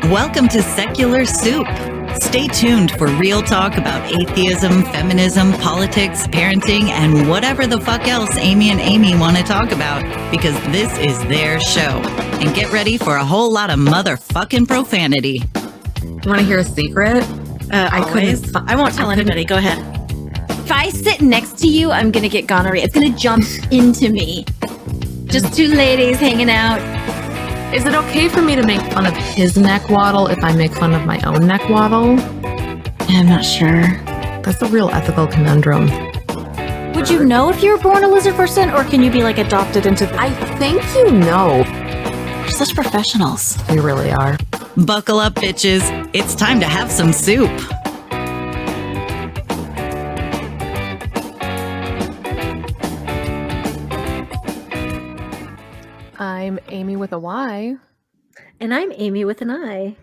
Welcome to Secular Soup. Stay tuned for real talk about atheism, feminism, politics, parenting, and whatever the fuck else Amy and Amy want to talk about, because this is their show. And get ready for a whole lot of motherfucking profanity. You want to hear a secret? I won't tell anybody. Go ahead. If I sit next to you, I'm going to get gonorrhea. It's going to jump into me. Just two ladies hanging out. Is it okay for me to make fun of his neck waddle if I make fun of my own neck waddle? I'm not sure. That's a real ethical conundrum. Would you know if you were born a lizard person, or can you be like adopted into I think you know. We're such professionals. We really are. Buckle up, bitches. It's time to have some soup. I'm Amy with a Y. And I'm Amy with an I.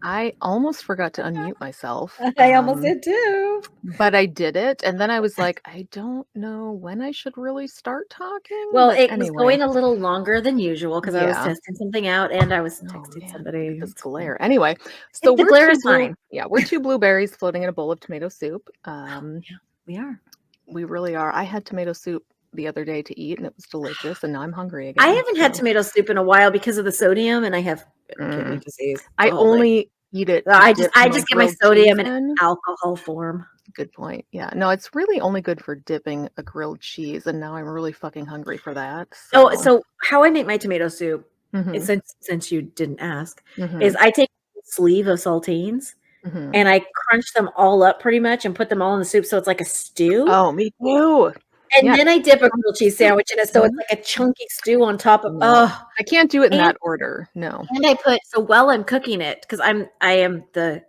I almost forgot to unmute myself. I almost did too. But I did it, and then I was like, I don't know when I should really start talking. Well, but it anyway. was going a little longer than usual because I was Yeah. testing something out and I was Oh, texting man, somebody. this glare. Anyway, so The we're glare two is fine. Yeah, we're two blueberries floating in a bowl of tomato soup. We are. We really are. I had tomato soup the other day to eat, and it was delicious, and now I'm hungry again. I haven't had so- tomato soup in a while because of the sodium, and I have Mm. kidney disease. I probably. only eat it. I to just dip get my grilled sodium cheese in in. alcohol form. Good point. Yeah, no, it's really only good for dipping a grilled cheese, and now I'm really fucking hungry for that. So how I make my tomato soup, Mhm, since you didn't ask, mhm, is I take a sleeve of saltines mhm. and I crunch them all up pretty much and put them all in the soup so it's like a stew. Oh, me too. And yeah. then I dip a grilled cheese sandwich in it so it's like a chunky stew on top of. No. Oh, I can't do it in And- that order. No. and I put while I'm cooking it, because I am the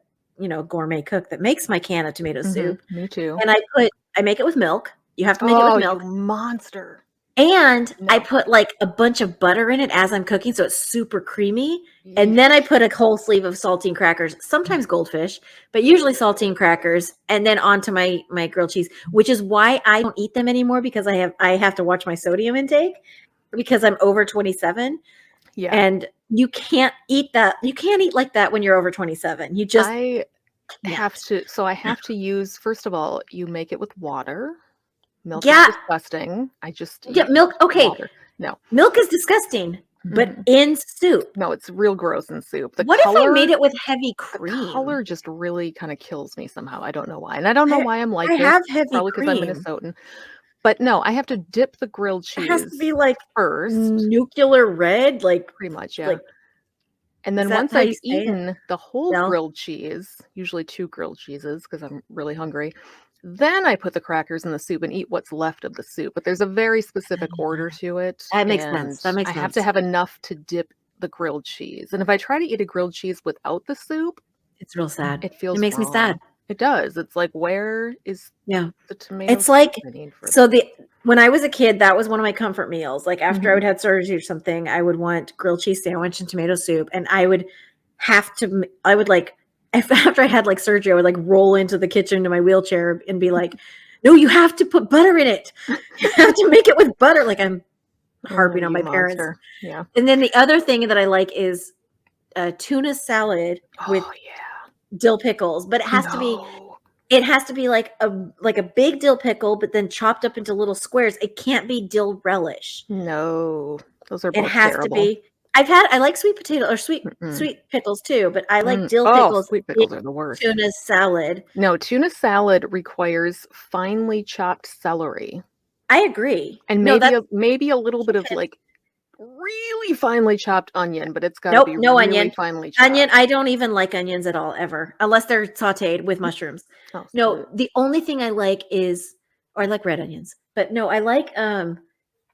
gourmet cook that makes my can of tomato soup, Mhm, me too. and I make it with milk. You have to make it Oh, with milk. you monster. And I No. put like a bunch of butter in it as I'm cooking, so it's super creamy. And then I put a whole sleeve of saltine crackers, sometimes goldfish, but usually saltine crackers, and then onto my grilled cheese, which is why I don't eat them anymore, because I have to watch my sodium intake because I'm over 27. Yeah. And you can't eat that. You can't eat like that when you're over 27. You just I can't. have to. So I have to use. First of all, you make it with water. Milk Yeah. is disgusting. I just Yeah, eat milk. Okay, water. No, milk is disgusting, but Mhm. in soup. no, it's real gross in soup. The What color, if I made it with heavy The cream? color just really kind of kills me somehow. I don't know why, and I don't know I- why I'm like I this. have heavy Probably because I'm cream. Minnesotan. But no, I have to dip the grilled cheese It has to be like first, nuclear red, like pretty much, yeah. like And then is that once how I've you say it? eaten the whole No. grilled cheese, usually 2 grilled cheeses because I'm really hungry, then I put the crackers in the soup and eat what's left of the soup. But there's a very specific order to it. That makes sense. That and makes I have to sense. have enough to dip the grilled cheese. And if I try to eat a grilled cheese without the soup, It's real sad. it feels It makes me wrong. sad. It does. It's like, where is Yeah. the tomato It's like soup I need for so when I was a kid, that was one of my comfort meals. Like after I Mhm. would have surgery or something, I would want grilled cheese sandwich and tomato soup, and I would like after I had like surgery, I would like roll into the kitchen to my wheelchair and be like, "No, you have to put butter in it. You have to make it with butter." Like I'm harping on you my parents. monster. Yeah. And then the other thing that I like is tuna salad with Oh, yeah. dill pickles, but it has to be No. like a big dill pickle, but then chopped up into little squares. It can't be dill relish. No. Those are It both has terrible. to be. I like sweet potato or sweet pickles too, but I like dill pickles. Sweet pickles are the worst. Tuna salad. No, tuna salad requires finely chopped celery I agree. and No, maybe a little bit of chicken. like really finely chopped onion, but it's got to Nope, be no really onion. finely chopped. Onion. I don't even like onions at all, ever, unless they're sautéed with mushrooms. Oh, No, sweet. the only thing I like I like red onions, but no, I like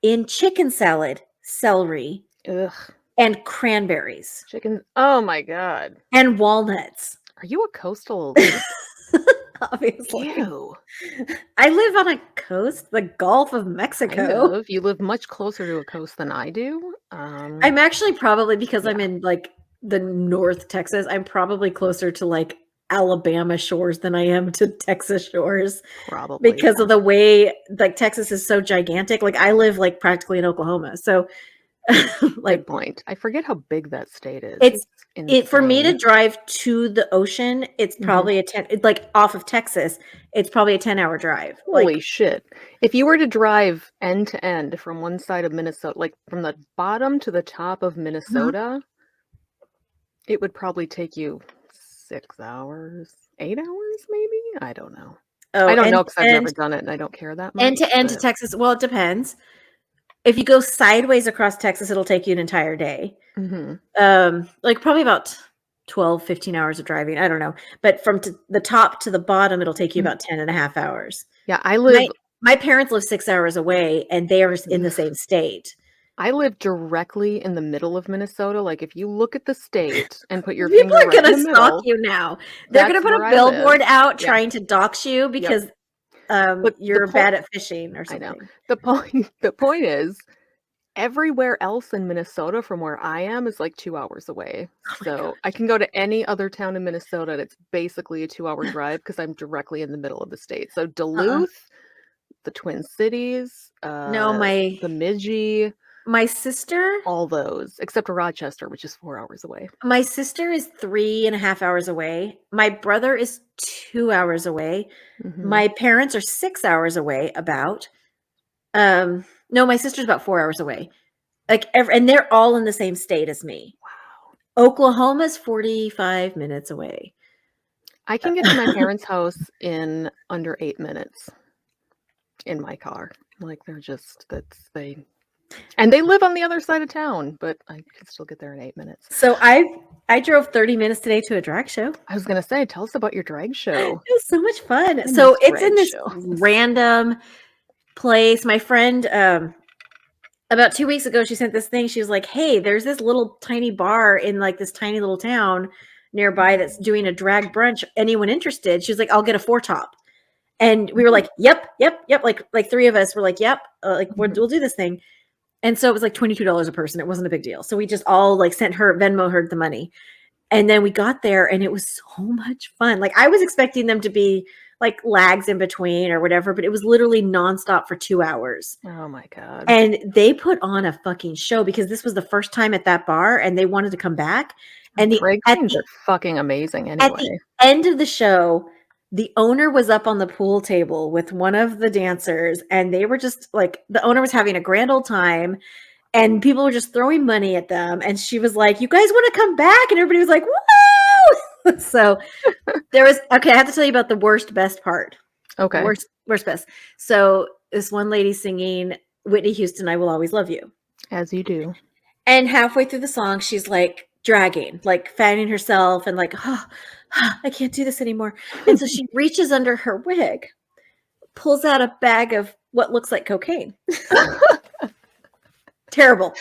in chicken salad, celery Ugh, and cranberries chicken. Oh my God. and walnuts. Are you a coastal elite? Obviously, Ew. I live on a coast, the Gulf of Kind Mexico. of. You live much closer to a coast than I do. I'm actually probably, because I'm in like the North Texas, I'm probably closer to like Alabama shores than I am to Texas shores, Probably. because of the way like Texas is so gigantic. Like I live like practically in Oklahoma. So Like Good point. I forget how big that state is. it for me to insane. drive to the ocean, it's probably like off of Texas, it's probably a 10-hour drive. Holy Like shit. If you were to drive end to end from one side of Minnesota, like from the bottom to the top of Minnesota, it would probably take you 6 hours, 8 hours, maybe? I don't know. I don't know because I've never done it and I don't care that much. End to end to Texas. Well, it depends. If you go sideways across Texas, it'll take you an entire day. Like probably about 12, 15 hours of driving. I don't know. But from the top to the bottom, it'll take you about 10 and a half hours. Yeah, I live. My parents live 6 hours away and they are in the same state. I live directly in the middle of Minnesota. Like if you look at the state and put your people finger are going right in to the stalk middle, you now. They're going to put a billboard out trying to dox you because you're bad at fishing or something. I know. The point is, everywhere else in Minnesota from where I am is like 2 hours away. So I can go to any other town in Minnesota and it's basically a 2-hour drive because I'm directly in the middle of the state. So Duluth, the Twin Cities, the Midgey, my sister, all those except Rochester, which is 4 hours away. My sister is 3.5 hours away. My brother is 2 hours away. My parents are 6 hours away. No, my sister's about 4 hours away. And they're all in the same state as me. Wow. Oklahoma's 45 minutes away. I can get to my parents' house in under 8 minutes in my car. Like and they live on the other side of town, but I could still get there in 8 minutes. So I drove 30 minutes today to a drag show. I was going to say, tell us about your drag show. It was so much fun. So it's in this random place. My friend, about 2 weeks ago, she sent this thing. She was like, hey, there's this little tiny bar in like this tiny little town nearby that's doing a drag brunch. Anyone interested? She was like, I'll get a 4-top. And we were like, yep. Like 3 of us were like, yep, we'll do this thing. And so it was like $22 a person. It wasn't a big deal. So we just all like Venmo her the money. And then we got there and it was so much fun. Like I was expecting them to be like lags in between or whatever, but it was literally nonstop for 2 hours. Oh my God. And they put on a fucking show because this was the first time at that bar and they wanted to come back. And the drag queens are fucking amazing anyway. At the end of the show, the owner was up on the pool table with one of the dancers and they were just like, the owner was having a grand old time and people were just throwing money at them. And she was like, you guys want to come back? And everybody was like, woo! So I have to tell you about the best part. Okay. Worst, best. So this one lady singing Whitney Houston, I Will Always Love You. As you do. And halfway through the song, she's like dragging, like fanning herself and like, I can't do this anymore. And so she reaches under her wig, pulls out a bag of what looks like cocaine. Terrible.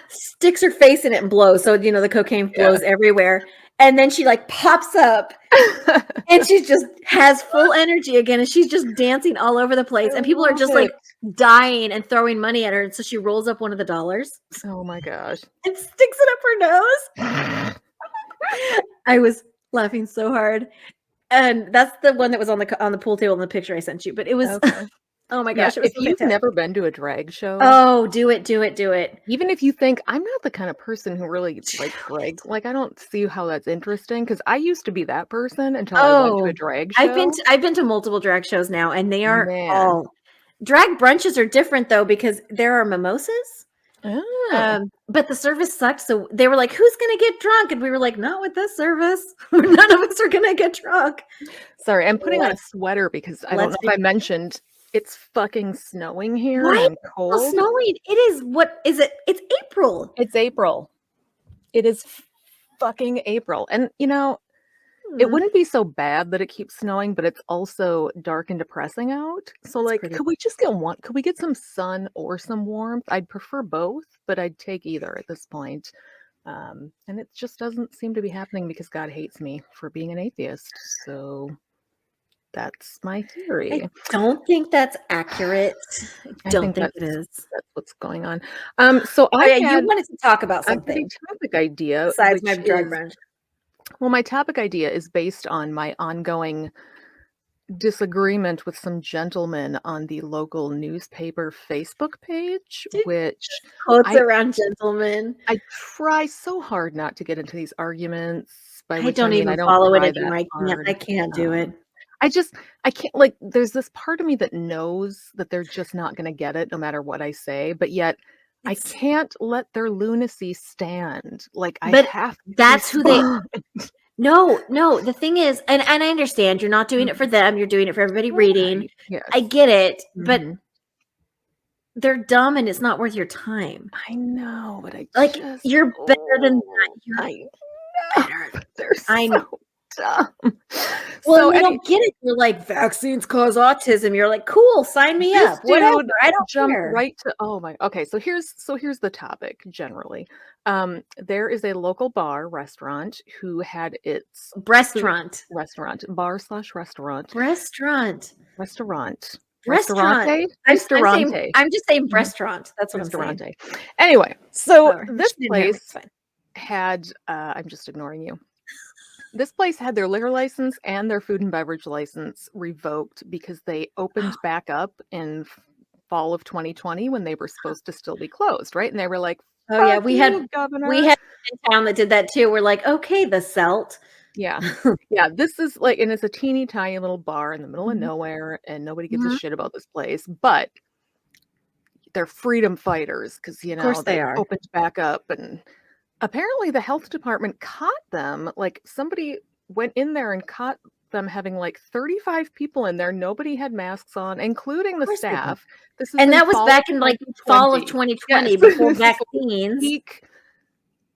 Sticks her face in it and blows. So, the cocaine flows everywhere. And then she like pops up and she just has full energy again. And she's just dancing all over the place. And people are just like dying and throwing money at her. And so she rolls up one of the dollars. Oh my gosh. And sticks it up her nose. I was laughing so hard. And that's the one that was on the pool table in the picture I sent you. But it was, oh my gosh. Yeah, it was if you've never been to a drag show. Oh, do it. Even if you think, I'm not the kind of person who really like drag, like I don't see how that's interesting. Because I used to be that person until I went to a drag show. I've been to multiple drag shows now. And they are all, drag brunches are different though, because there are mimosas. But the service sucked. So they were like, who's going to get drunk? And we were like, not with this service. None of us are going to get drunk. Sorry, I'm putting on a sweater because I don't know if I mentioned it's fucking snowing here and cold. Well, snowing. It is. What is it? It's April. It's April. It is fucking April. And it wouldn't be so bad that it keeps snowing, but it's also dark and depressing out. So like, could we just could we get some sun or some warmth? I'd prefer both, but I'd take either at this point. And it just doesn't seem to be happening because God hates me for being an atheist. So that's my theory. I don't think that's accurate. I don't think it is. That's what's going on. So you wanted to talk about something. A topic idea besides my drag brunch. Well, my topic idea is based on my ongoing disagreement with some gentlemen on the local newspaper Facebook page, Dude, which Quotes I around gentlemen. I try so hard not to get into these arguments, by I which don't I mean even I don't follow it try that anymore. hard. I can't do it. I can't, like, there's this part of me that knows that they're just not gonna get it no matter what I say, but yet I It's can't let their lunacy stand. Like, I But have to that's who they respond. No, the thing is, and I understand you're not doing it for them, you're doing it for everybody reading. Right, yes. I get it, but Mhm. they're dumb and it's not worth your time. I know, but I Like, just you're better than that. You're I know. better. They're I know. so dumb. Well, So and they don't get it. You're like, vaccines cause autism. You're like, cool, sign me this up. Whatever. dude I don't jumped care. right to okay, so here's the topic generally. There is a local restaurant who had its Restaurant. bar/restaurant. Restaurant. Restaurant. Restaurant. Restaurante. I'm just saying Mhm. restaurant. That's what I'm saying. Restaurante. Anyway, so Whatever. this Just ignore me, it's place fine. had I'm just ignoring you. This place had their liquor license and their food and beverage license revoked because they opened back up in fall of 2020 when they were supposed to still be closed, right? And they were like, Oh yeah, "Fuck we you, had governor." in town that did that too. We're like, okay, the Celt. Yeah. Yeah, this is like, and it's a teeny tiny little bar in the middle of Mhm. nowhere, and nobody gives a Mhm. shit about this place, but they're freedom fighters because, Of course they they are. opened back up, and apparently the health department caught them. Like, somebody went in there and caught them having like 35 people in there. Nobody had masks on, including Of the course they did. staff. This is And in that was fall back of in like fall of 2020. 2020 Yes. before This is vaccines. peak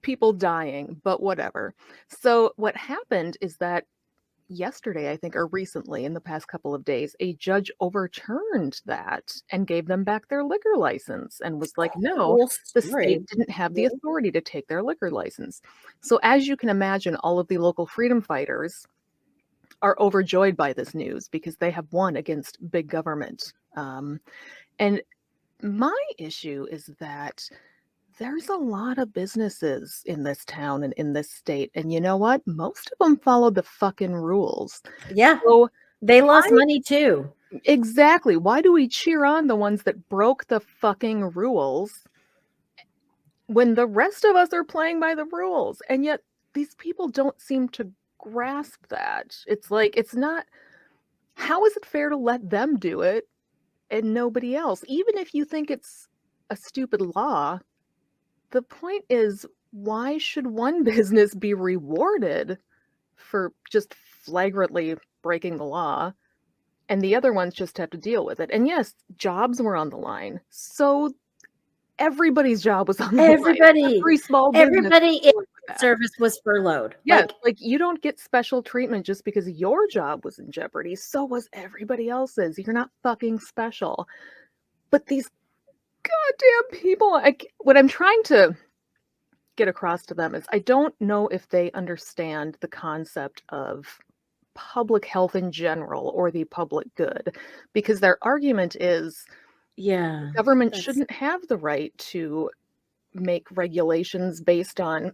people dying, but whatever. So what happened is that yesterday, I think, or recently in the past couple of days, a judge overturned that and gave them back their liquor license and was like, no, Cool the story. state didn't have the authority to take their liquor license. So, as you can imagine, all of the local freedom fighters are overjoyed by this news because they have won against big government. And my issue is that there's a lot of businesses in this town and in this state. And you know what? Most of them follow the fucking rules. Yeah. So They lost why money too. exactly, why do we cheer on the ones that broke the fucking rules when the rest of us are playing by the rules? And yet these people don't seem to grasp that. It's like, it's not, how is it fair to let them do it and nobody else? Even if you think it's a stupid law, the point is, why should one business be rewarded for just flagrantly breaking the law and the other ones just have to deal with it? And yes, jobs were on the line. So everybody's job was on the line. Everybody Every small business in dealing with that. service was furloughed. Yeah, like you don't get special treatment just because your job was in jeopardy. So was everybody else's. You're not fucking special. But these goddamn people, what I'm trying to get across to them is I don't know if they understand the concept of public health in general or the public good, because their argument is Yeah. government shouldn't have the right to make regulations based on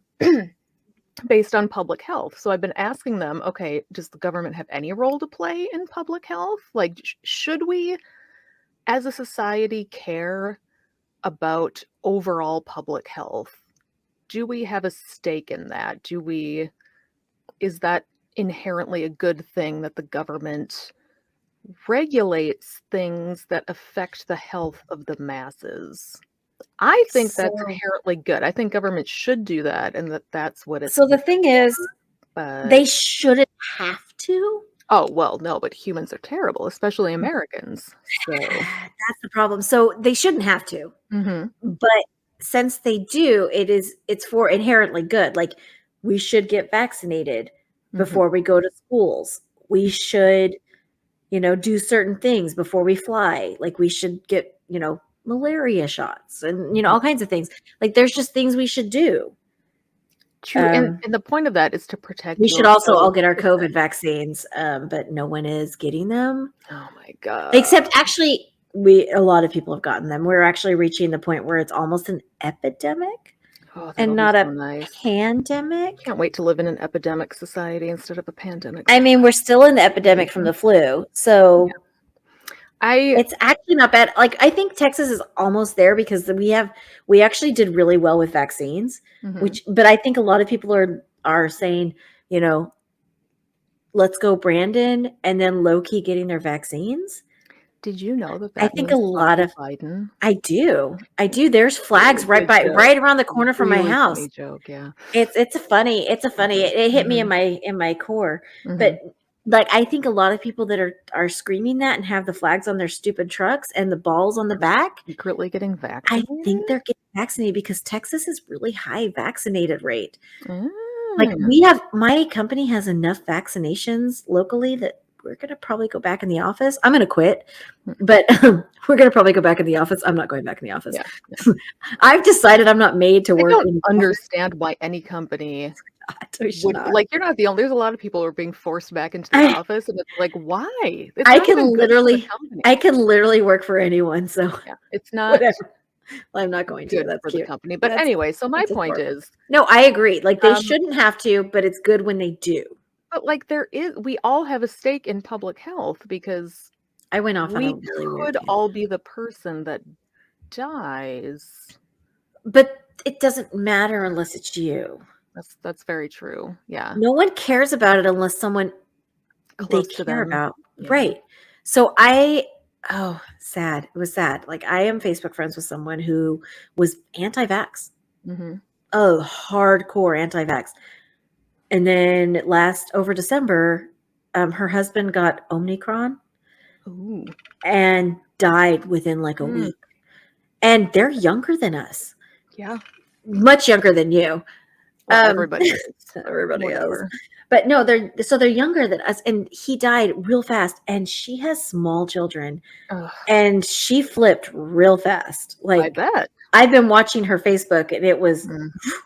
based on public health. So I've been asking them, okay, does the government have any role to play in public health? Like, should we as a society care about overall public health? Do we have a stake in that? Is that inherently a good thing that the government regulates things that affect the health of the masses? I think that's So- inherently good. I think government should do that, and that's what it's. So the thing is, but, they shouldn't have to. oh well, no, but humans are terrible, especially Americans. So That's the problem. So they shouldn't have to. mhm. But since they do, it's for inherently good. Like, we should get vaccinated before we go to schools. We should, do certain things before we fly. Like, we should get, malaria shots and, all kinds of things. Like, there's just things we should do. True, and the point of that is to protect. We should also all get our yourself. COVID vaccines, but no one is getting them. Oh my god! Except, actually, a lot of people have gotten them. We're actually reaching the point where it's almost an epidemic. Oh, and that'll be not so a nice. pandemic. Can't wait to live in an epidemic society instead of a pandemic. I mean, we're still in the epidemic from the flu, so it's actually not bad. Like, I think Texas is almost there because we actually did really well with vaccines, but I think a lot of people are saying, you know, let's go Brandon, and then low key getting their vaccines. Did you know that I think a means lot of Biden? I do. There's flags right around the corner from my house. Funny joke, yeah. It's a funny. It hit me in my core. But like, I think a lot of people that are screaming that and have the flags on their stupid trucks and the balls on the back, secretly getting I vaccinated. think they're getting vaccinated because Texas is really high vaccinated rate. Mm. Like, my company has enough vaccinations locally that we're going to probably go back in the office. I'm going to quit, but we're going to probably go back in the office. I'm not going back in the office. Yeah. I've decided I'm not made to work. I don't understand why any company would, like, you're not the only, there's a lot of people who are being forced back into the office, and it's like, why? It's I can literally work for anyone. So yeah, it's not whatever. Well, I'm not going to. That's for cute. the company. But anyway, so my point is, no, I agree. Like, they shouldn't have to, but it's good when they do. But like, we all have a stake in public health because I went off on a really weird could all be the person that dies. But it doesn't matter unless it's you. That's very true. Yeah. No one cares about it unless someone close they to care them. about. Yeah. Right. So sad. It was sad. Like, I am Facebook friends with someone who was anti-vax. Oh, hardcore anti-vax. And then over December, her husband got Omicron. Ooh. And died within like a week. And they're younger than us. Yeah. Much younger than you. Well, everybody is. Everybody is. But no, they're younger than us. And he died real fast. And she has small children. Ugh. And she flipped real fast. Like, I bet. I've been watching her Facebook, and it was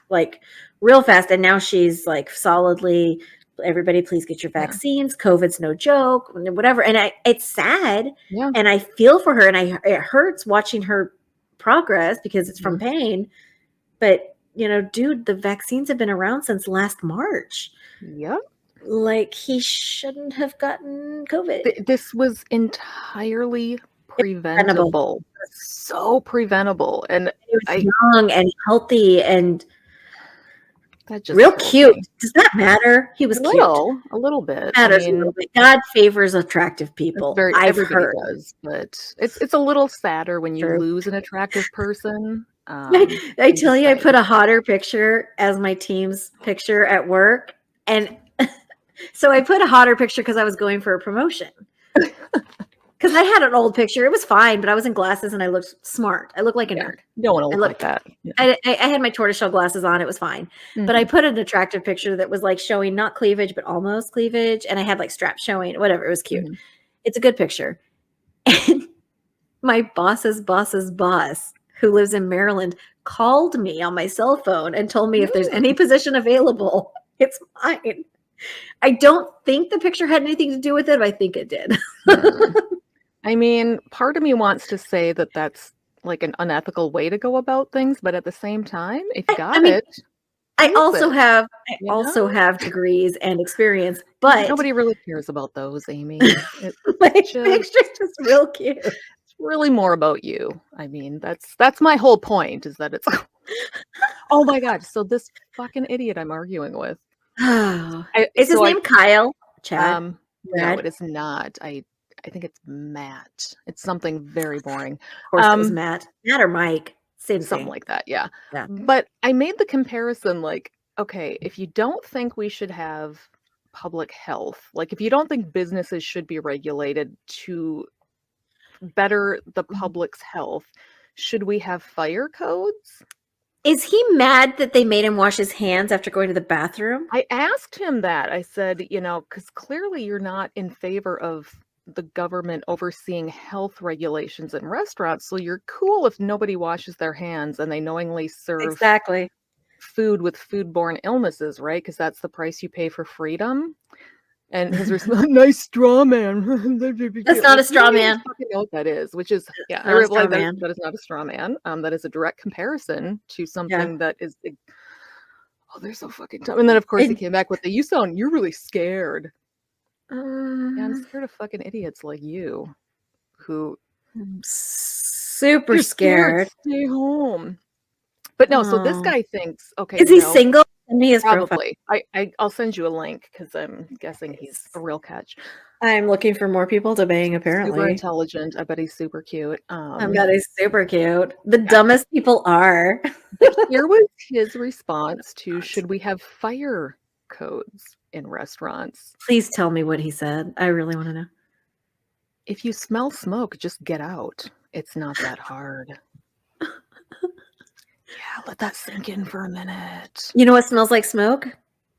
like real fast. And now she's like solidly, everybody please get your vaccines. Yeah. COVID's no joke, whatever. And it's sad. Yeah. And I feel for her, and it hurts watching her progress because it's from pain. But, you know, dude, the vaccines have been around since last March. Yep. Like, he shouldn't have gotten COVID. This was entirely preventable. So preventable. And he was young and healthy and that just real cute. Does that matter? He was cute. A little bit. Matters a little bit. God favors attractive people. Everybody does, but it's a little sadder when you lose an attractive person. I tell you, I put a hotter picture as my team's picture at work, and so I put a hotter picture because I was going for a promotion. Because I had an old picture. It was fine, but I was in glasses and I looked smart. I looked like a nerd. You don't want to look like that. Yeah. I had my tortoiseshell glasses on. It was fine. But I put an attractive picture that was like showing not cleavage, but almost cleavage. And I had like straps showing, whatever. It was cute. It's a good picture. And my boss's boss, who lives in Maryland, called me on my cell phone and told me if there's any position available, it's mine. I don't think the picture had anything to do with it, but I think it did. I mean, part of me wants to say that that's like an unethical way to go about things, but at the same time, if you got it. I also have degrees and experience, but nobody really cares about those, Amy. My picture's just real cute. It's really more about you. I mean, that's my whole point, is that it's oh my God. So this fucking idiot I'm arguing with. Is his name Kyle? Chad? No, it is not. I think it's Matt. It's something very boring. Of course, it was Matt or Mike. Something like that. Yeah. But I made the comparison, like, okay, if you don't think we should have public health, like if you don't think businesses should be regulated to better the public's health, should we have fire codes? Is he mad that they made him wash his hands after going to the bathroom? I asked him that. I said, because clearly you're not in favor of the government overseeing health regulations in restaurants. So you're cool if nobody washes their hands and they knowingly serve food with foodborne illnesses, right? Because that's the price you pay for freedom. And his response, nice straw man. That's not a straw man. I fucking know what that is, which is, yeah, It's I not a realize straw man. that is not a straw man. That is a direct comparison to something that is, oh, they're so fucking dumb. And then, of course, he came back with the, you're really scared. Yeah, I'm scared of fucking idiots like you who super you're scared. Stay home. But no, so this guy thinks, okay, is he single? Send me his profile. Probably. I'll send you a link because I'm guessing he's a real catch. I'm looking for more people to bang, apparently. Super intelligent. I bet he's super cute. I bet he's super cute. The dumbest people are. But here was his response to, should we have fire codes in restaurants? Please tell me what he said. I really want to know. If you smell smoke, just get out. It's not that hard. Yeah, let that sink in for a minute. You know what smells like smoke?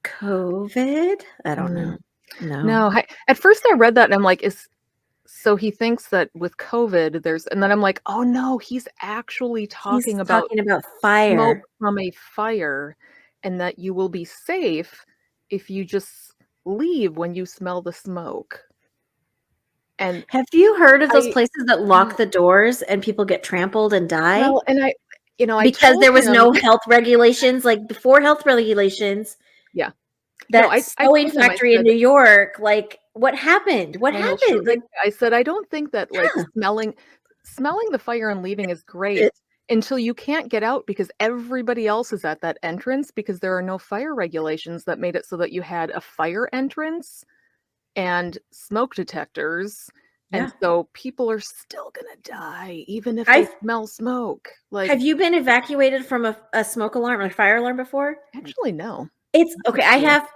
COVID? I don't know. No. At first I read that and I'm like, so he thinks that with COVID and then I'm like, oh no, he's actually talking about fire. Smoke from a fire, and that you will be safe if you just leave when you smell the smoke. And have you heard of those places that lock the doors and people get trampled and die? Well, and because there was no health regulations, like before health regulations. Yeah. That sewing factory in New York, like what happened? What happened? Like I said, I don't think that like smelling the fire and leaving is great until you can't get out because everybody else is at that entrance because there are no fire regulations that made it so that you had a fire entrance and smoke detectors. And so people are still gonna die, even if they smell smoke. Like, have you been evacuated from a smoke alarm, like fire alarm before? Actually, no. It's okay. I have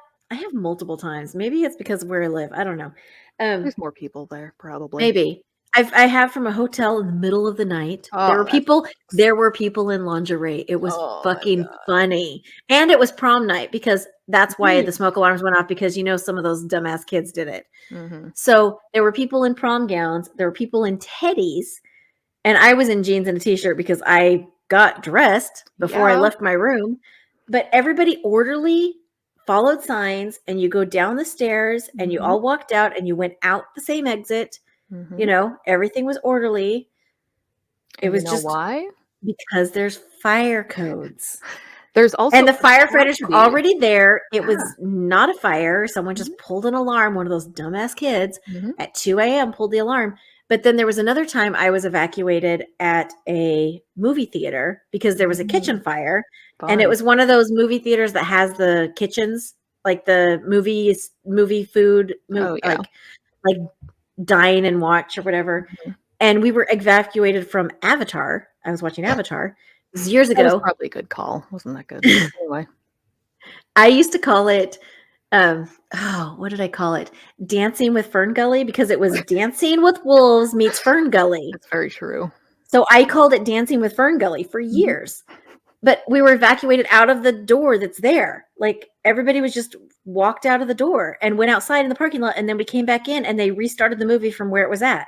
multiple times. Maybe it's because of where I live. I don't know. There's more people there, probably. Maybe. I have from a hotel in the middle of the night. Oh, there were people in lingerie. It was fucking funny. And it was prom night because that's why the smoke alarms went off, because some of those dumbass kids did it. Mm-hmm. So there were people in prom gowns, there were people in teddies, and I was in jeans and a t-shirt because I got dressed before I left my room. But everybody orderly followed signs, and you go down the stairs and you all walked out and you went out the same exit. Mm-hmm. Everything was orderly. It was just why? Because there's fire codes. There's also, and the firefighters were already there. It was not a fire. Someone just pulled an alarm. One of those dumbass kids at 2 a.m. pulled the alarm. But then there was another time I was evacuated at a movie theater because there was a kitchen fire. And it was one of those movie theaters that has the kitchens, like the movie food, like dine and watch or whatever. And we were evacuated from Avatar. I was watching Avatar. This was years ago. That was probably a good call. Wasn't that good? Anyway. I used to call it, what did I call it? Dancing with Fern Gully, because it was Dancing with Wolves meets Fern Gully. That's very true. So I called it Dancing with Fern Gully for years. But we were evacuated out of the door that's there. Like everybody was just walked out of the door and went outside in the parking lot. And then we came back in and they restarted the movie from where it was at.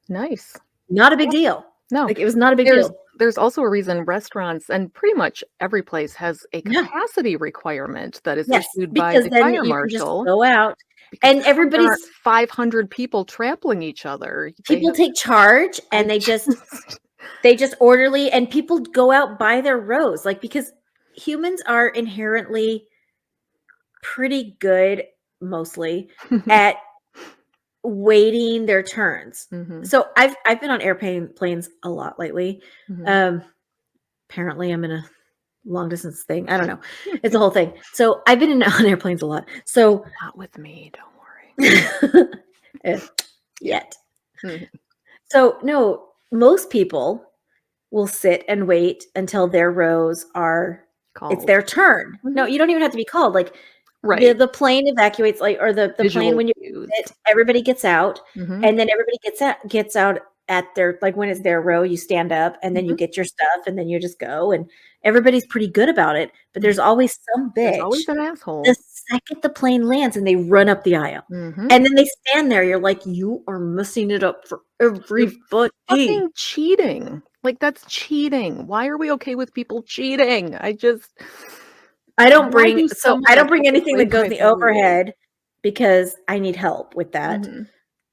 Nice. Not a big deal. No, like it was not a big deal. There's also a reason restaurants and pretty much every place has a capacity requirement that is issued by the fire marshal. Go out and everybody's 500 people trampling each other. People take charge and they just orderly, and people go out by their rows, like, because humans are inherently pretty good, mostly at waiting their turns. So I've been on airplanes a lot lately. Apparently I'm in a long distance thing. I don't know. It's a whole thing. So I've been on airplanes a lot. So not with me, don't worry. Yet. So no, most people will sit and wait until their rows are called. It's their turn. No, you don't even have to be called. Like, the plane evacuates, like, or the plane, when you sit, everybody gets out, and then everybody gets out at their, like, when it's their row, you stand up and then you get your stuff and then you just go, and everybody's pretty good about it. But there's always some bitch. There's always an asshole. The second the plane lands and they run up the aisle, and then they stand there, you're like, you are messing it up for everybody. Fucking cheating. Like, that's cheating. Why are we okay with people cheating? I don't bring anything that goes in the overhead because I need help with that. Mhm.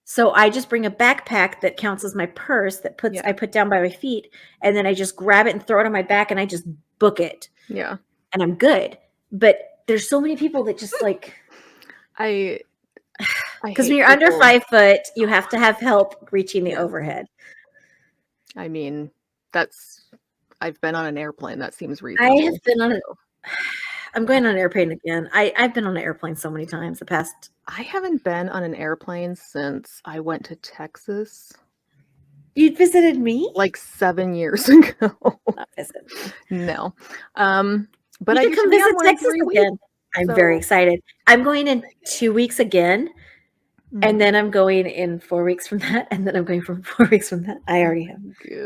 So I just bring a backpack that counts as my purse that I put down by my feet, and then I just grab it and throw it on my back and I just book it. Yeah. And I'm good. But there's so many people that just like I because hate when you're under people. 5 foot, you have to have help reaching the Yeah. overhead. I mean, I've been on an airplane. That seems I reasonable. have been on I'm going on an airplane again. I've been on an airplane so many times the past. I haven't been on an airplane since I went to Texas You visited me? like 7 years ago. Not visit. No. But You I should get come to be on visit one in Texas 3 again. weeks. I'm So- very excited. I'm going in 2 weeks again, and then I'm going in 4 weeks from that, and then I'm going from 4 weeks from that. I already have.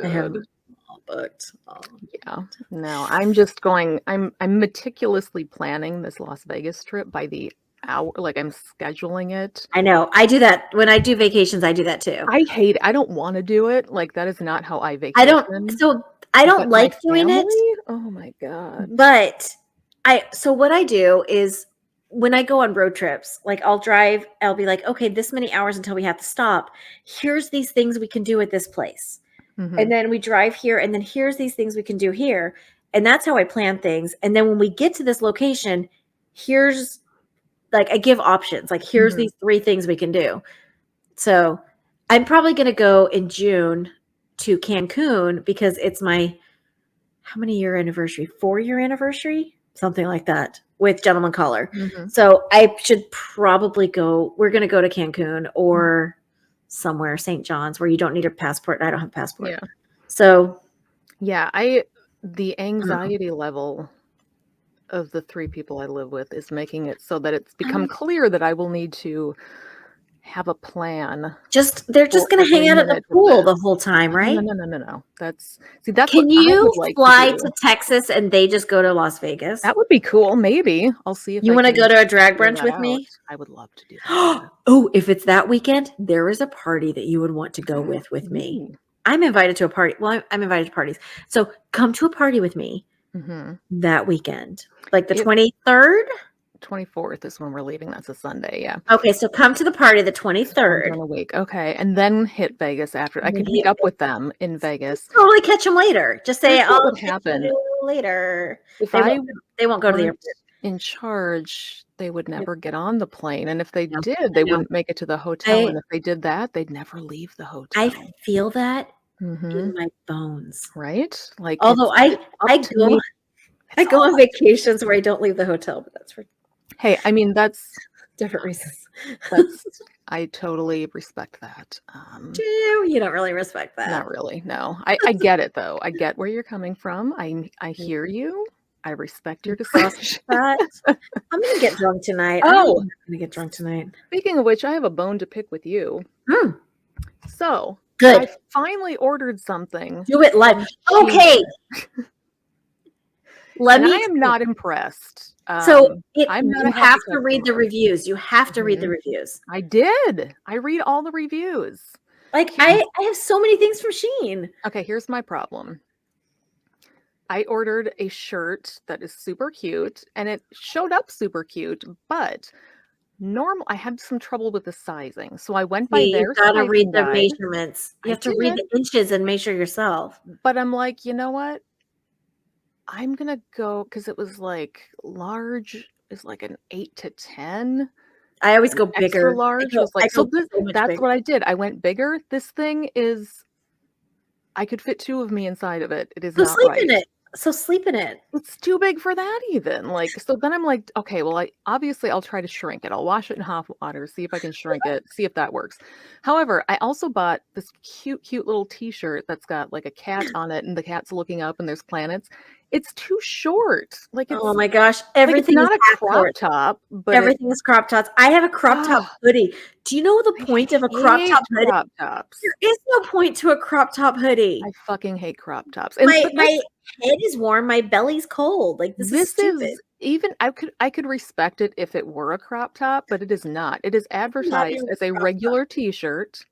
I have Good. all booked. Yeah. No, I'm just going. I'm meticulously planning this Las Vegas trip by the hour. Like I'm scheduling it. I know. I do that when I do vacations. I do that too. I hate it. I don't want to do it. Like that is not how I vacation. I don't But like my doing it. family? Oh my god. But so what I do is when I go on road trips, like I'll be like, okay, this many hours until we have to stop. Here's these things we can do at this place. Mhm. And then we drive here, and then here's these things we can do here. And that's how I plan things. And then when we get to this location, here's like I give options. Like here's Mhm. these 3 things we can do. So I'm probably gonna go in June to Cancun because it's my how many year anniversary? 4-year anniversary? Something like that with Gentleman Collar. Mhm. So I should probably go. We're going to go to Cancun or somewhere, St. John's, where you don't need a passport. I don't have a passport. Yeah. So Yeah, the anxiety level of the 3 people I live with is making it so that it's become clear that I will need to have a plan. they're just going to hang out at the pool the whole time, right? No. That's Can what I you would like fly to do. to Texas and they just go to Las Vegas? That would be cool. Maybe I'll see if You I want to can go to a drag figure brunch that with out. me? I would love to do that. Oh, if it's that weekend, there is a party that you would want to go with me. Ooh. I'm invited to a party. Well, I'm invited to parties. So come to a party with me Mhm. that weekend. Like the If- 23rd? 24th is when we're leaving. That's a Sunday. Yeah. Okay, so come to the party the So 23rd. I'm done a week. Okay. And then hit Vegas after. I And could then meet hit up with them in Vegas. Totally catch them later. Just say, Here's what I'll would catch happen. you later. If They I won't go to the weren't airport. in charge, they would never get on the plane. And if they No, did, they no. wouldn't make it to the hotel. And if they did that, they'd never leave the hotel. I feel that Mhm. in my bones. Right? Like, Although it's I up to me. go on vacations where I don't leave the hotel, but that's for Hey, I mean, that's different reasons. I totally respect that. You don't really respect that. Not really. No, I get it though. I get where you're coming from. I hear you. I respect your decision. I'm gonna get drunk tonight. Oh. I'm gonna get drunk tonight. Speaking of which, I have a bone to pick with you. So Good. I finally ordered something. Do it live. from Okay. Shein, Let and me. I am not impressed. So I'm not you a happy have to read the customer. reviews. You have to read the Mhm. reviews. I did. I read all the reviews. Like I have so many things from Shein. Okay, here's my problem. I ordered a shirt that is super cute, and it showed up super cute, but I had some trouble with the sizing. So I went by You their gotta sizing read the guide, measurements. You I have to read did. the inches and measure yourself. but I'm like, you know what? I'm gonna go because it was like large is like an 8 to 10. I always go Extra bigger. large I was like go so. so much That's bigger. what I did. I went bigger. This thing is. I could fit 2 of me inside of it. It is So not sleep right. in it. So sleep in it. It's too big for that even. Like, so then I'm like, okay, well, I'll try to shrink it. I'll wash it in hot water, see if I can shrink it, see if that works. However, I also bought this cute little t-shirt that's got like a cat on it and the cat's looking up and there's planets. It's too short. Like it's Oh my gosh. like it's Everything not is a half crop short. top, but Everything is crop tops. I have a crop top hoodie. Do you know the point of a crop hate top hoodie? crop tops. There is no point to a crop top hoodie. I fucking hate crop tops. And My head is warm. My belly's cold. Like this is stupid. even I could respect it if it were a crop top, but it is not. It is advertised even as a crop regular t-shirt,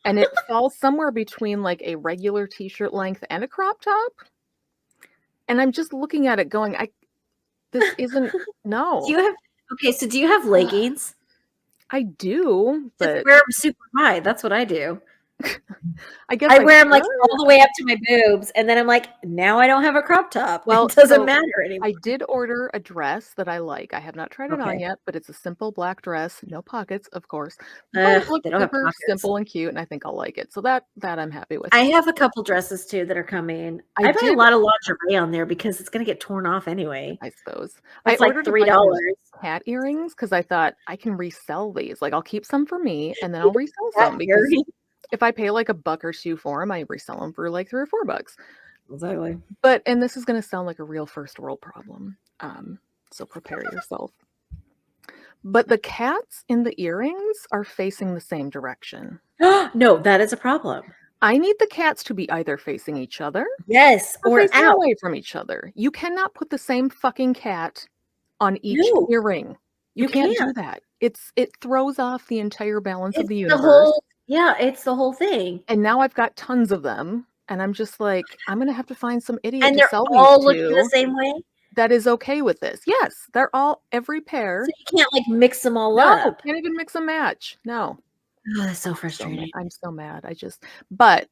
and it falls somewhere between like a regular t-shirt length and a crop top. And I'm just looking at it going, this isn't no. Do you have leggings? I do, Just but wear them super high. That's what I do. I guess I wear them like could. all the way up to my boobs, and then I'm like, now I don't have a crop top. Well, It doesn't so matter anymore. I did order a dress that I like. I have not tried it on Okay. yet, but it's a simple black dress, no pockets, of course. But it looks They don't have super pockets. simple and cute, and I think I'll like it. So that I'm happy with. I have a couple dresses too that are coming. I I buy a did- lot of lingerie on there because it's going to get torn off anyway. I suppose. It's I like ordered a bunch of $3. cat earrings because I thought I can resell these. Like I'll keep some for me, and then I'll resell some because Earring. if I pay like $1 or $2 for them, I resell them for like $3 or $4. Exactly. But and this is going to sound like a real first world problem. So prepare yourself. But the cats in the earrings are facing the same direction. No, that is a problem. I need the cats to be either facing each other Yes, or or facing out. away from each other. You cannot put the same fucking cat on each No, earring. You you can't do can't. that. It throws off the entire balance of It's the the universe. whole. Yeah, it's the whole thing. And now I've got tons of them, and I'm just like, I'm gonna have to find some idiot And to they're sell all these looking the to same way. that is okay with this. Yes, they're all every pair. So you can't like mix them all No, up. can't even mix and match. No. Oh, that's so So frustrating. I'm so mad. But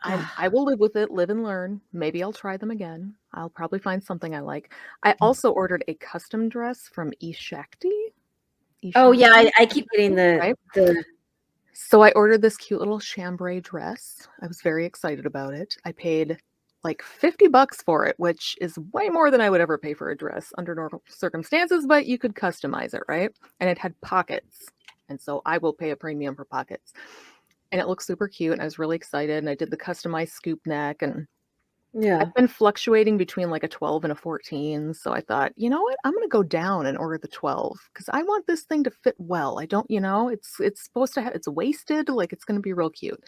I will live with it, live and learn. Maybe I'll try them again. I'll probably find something I like. I also ordered a custom dress from Ishakti. Oh yeah, I keep getting Right? the So I ordered this cute little chambray dress. I was very excited about it. I paid like $50 for it, which is way more than I would ever pay for a dress under normal circumstances, but you could customize it, right? And it had pockets. And so I will pay a premium for pockets. And it looks super cute. And I was really excited. And I did the customized scoop neck. And yeah. I've been fluctuating between like a 12 and a 14. So I thought, you know what? I'm going to go down and order the 12 because I want this thing to fit well. I don't, it's supposed to have, it's waisted, like it's going to be real cute.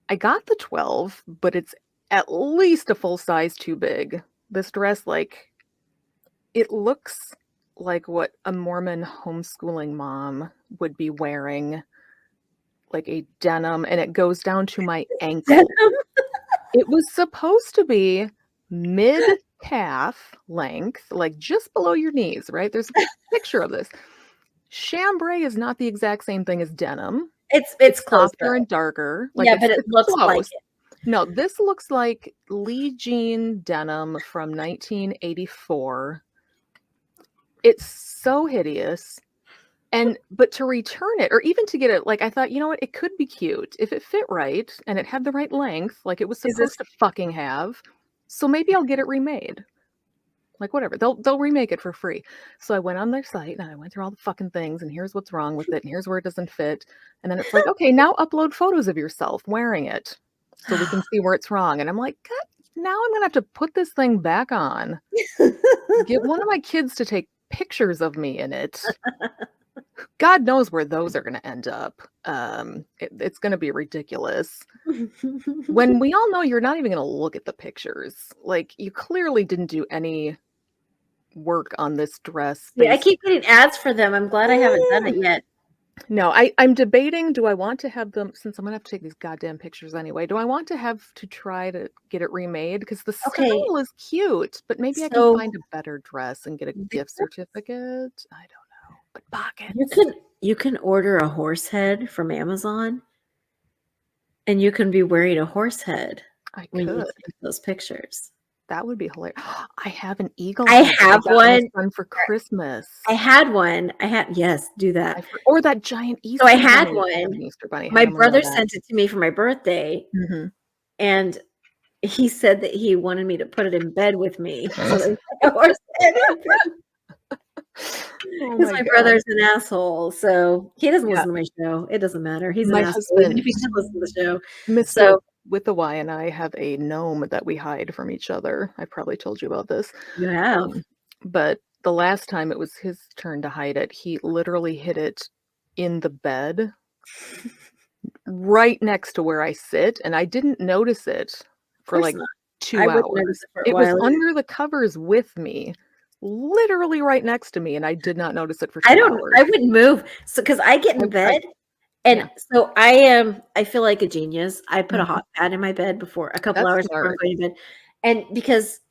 I got the 12, but it's at least a full size too big. This dress, like, it looks like what a Mormon homeschooling mom would be wearing, like a denim, and it goes down to my ankle. It was supposed to be mid-calf length, like just below your knees, right? There's a picture of this. Chambray is not the exact same thing as denim. It's close softer and darker. yeah, but it looks close. like it. No, this looks like Lee Jean denim from 1984. It's so hideous. But to return it, or even to get it, like I thought, you know what, it could be cute if it fit right and it had the right length, like it was supposed to fucking have. So maybe I'll get it remade. Like whatever, they'll remake it for free. So I went on their site and I went through all the fucking things, and here's what's wrong with it, and here's where it doesn't fit. And then it's like, okay, now upload photos of yourself wearing it so we can see where it's wrong. And I'm like, God, now I'm gonna have to put this thing back on. Get one of my kids to take pictures of me in it. God knows where those are going to end up. It's going to be ridiculous. When we all know you're not even going to look at the pictures. Like, you clearly didn't do any work on this dress. Yeah, I keep getting ads for them. I'm glad I haven't done it yet. No, I'm debating, do I want to have them, since I'm going to have to take these goddamn pictures anyway, do I want to have to try to get it remade? Because the style is cute, but maybe I can find a better dress and get a gift certificate. I don't know. But pockets. You can order a horse head from Amazon, and you can be wearing a horse head when you take those pictures. That would be hilarious. I have an eagle. I have one for Christmas. I had one. Yes, do that. Or that giant Easter. So I had one. Easter bunny. My brother sent it to me for my birthday, and he said that he wanted me to put it in bed with me. So because my brother's an asshole, so he doesn't listen to my show. It doesn't matter. He's my husband. If he should listen to the show, so with the Y and I have a gnome that we hide from each other. I probably told you about this. You have, but the last time it was his turn to hide it, he literally hid it in the bed, right next to where I sit, and I didn't notice it for like 2 hours. It was under the covers with me. Literally right next to me, and I did not notice it for 2 hours. I wouldn't move, so because I get in bed, and so I feel like a genius. I put a hot pad in my bed before a couple hours before I'm going to bed,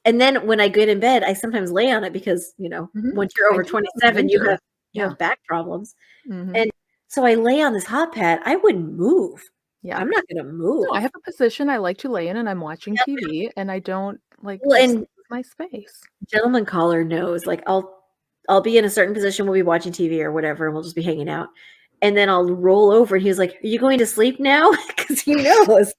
and then when I get in bed, I sometimes lay on it because once you're over 27, you have you have back problems. Mhm. And so I lay on this hot pad. I wouldn't move. Yeah. I'm not going to move. No, I have a position I like to lay in, and I'm watching TV, and I don't like Well, just and lose my space. gentleman caller knows, like I'll be in a certain position. We'll be watching TV or whatever, and we'll just be hanging out. And then I'll roll over, and he's like, "Are you going to sleep now?" Because he knows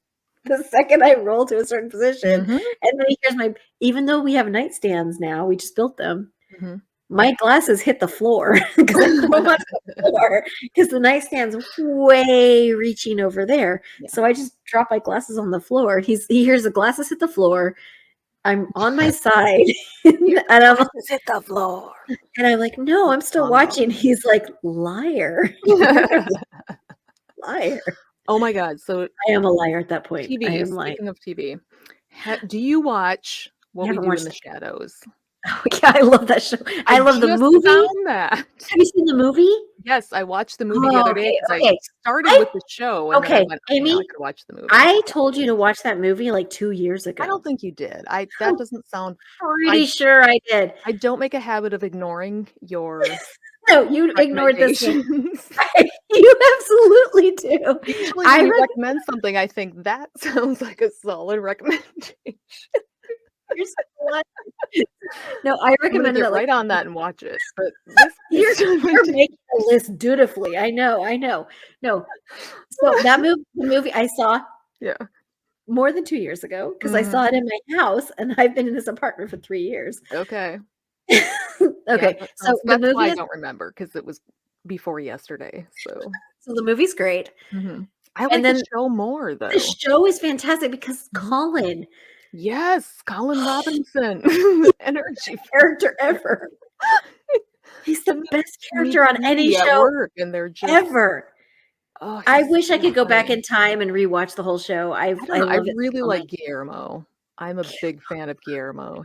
the second I roll to a certain position, Mhm. and then he hears even though we have nightstands now, we just built them. Mhm. My glasses hit the floor because I throw them onto the floor because the nightstand's way reaching over there. Yeah. So I just drop my glasses on the floor. He hears the glasses hit the floor. I'm on my side, and I'm hit the floor. and I'm like, no, I'm still watching. He's like, liar, liar. Oh my God! So I am a liar at that point. I TV. am lying. Speaking of TV, do you watch What We Haven't Do in watched the it. Shadows? Oh, yeah, I love that show. I love the just movie. found that. Have you seen the movie? Yes, I watched the movie the other day because I started with the show, and then I Okay, went, "I'm Amy, not gonna watch the movie." I told you to watch that movie like 2 years ago. I don't think you did. That doesn't sound. Pretty sure I did. I don't make a habit of ignoring your No, you ignored this one. recommendations. You absolutely do. Usually when you recommend something, I think that sounds like a solid recommendation. No, I I'm gonna recommended get that right on that and watch it. But this you're making a list dutifully. I know. No. So the movie I saw more than 2 years ago because I saw it in my house and I've been in this apartment for 3 years. Okay. Okay. Yeah, so the that's movie why I don't remember because it was before yesterday. So the movie's great. I like the show more though. The show is fantastic because Colin. Yes, Colin Robinson. Energy character ever. He's the best character on any show and they're just ever. Oh, I wish I could go back in time and rewatch the whole show. I really like Guillermo. I'm a big fan of Guillermo.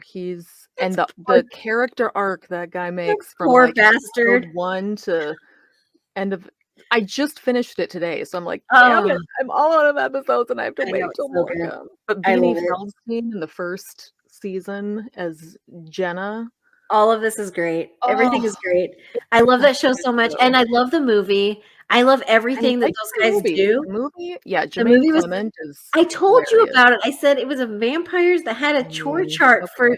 And the character arc that guy makes from poor like bastard episode 1 to end of. I just finished it today, so I'm like, damn it, I'm all out of episodes and I have to wait till more good. come. But Beanie Feldstein in the first season as Jenna. All of this is great. Everything is great. I love that show so much, and I love the movie. I love everything that those guys do. The movie, yeah, the movie was. I told you hilarious. about it. I said it was a vampires that had a chore chart for.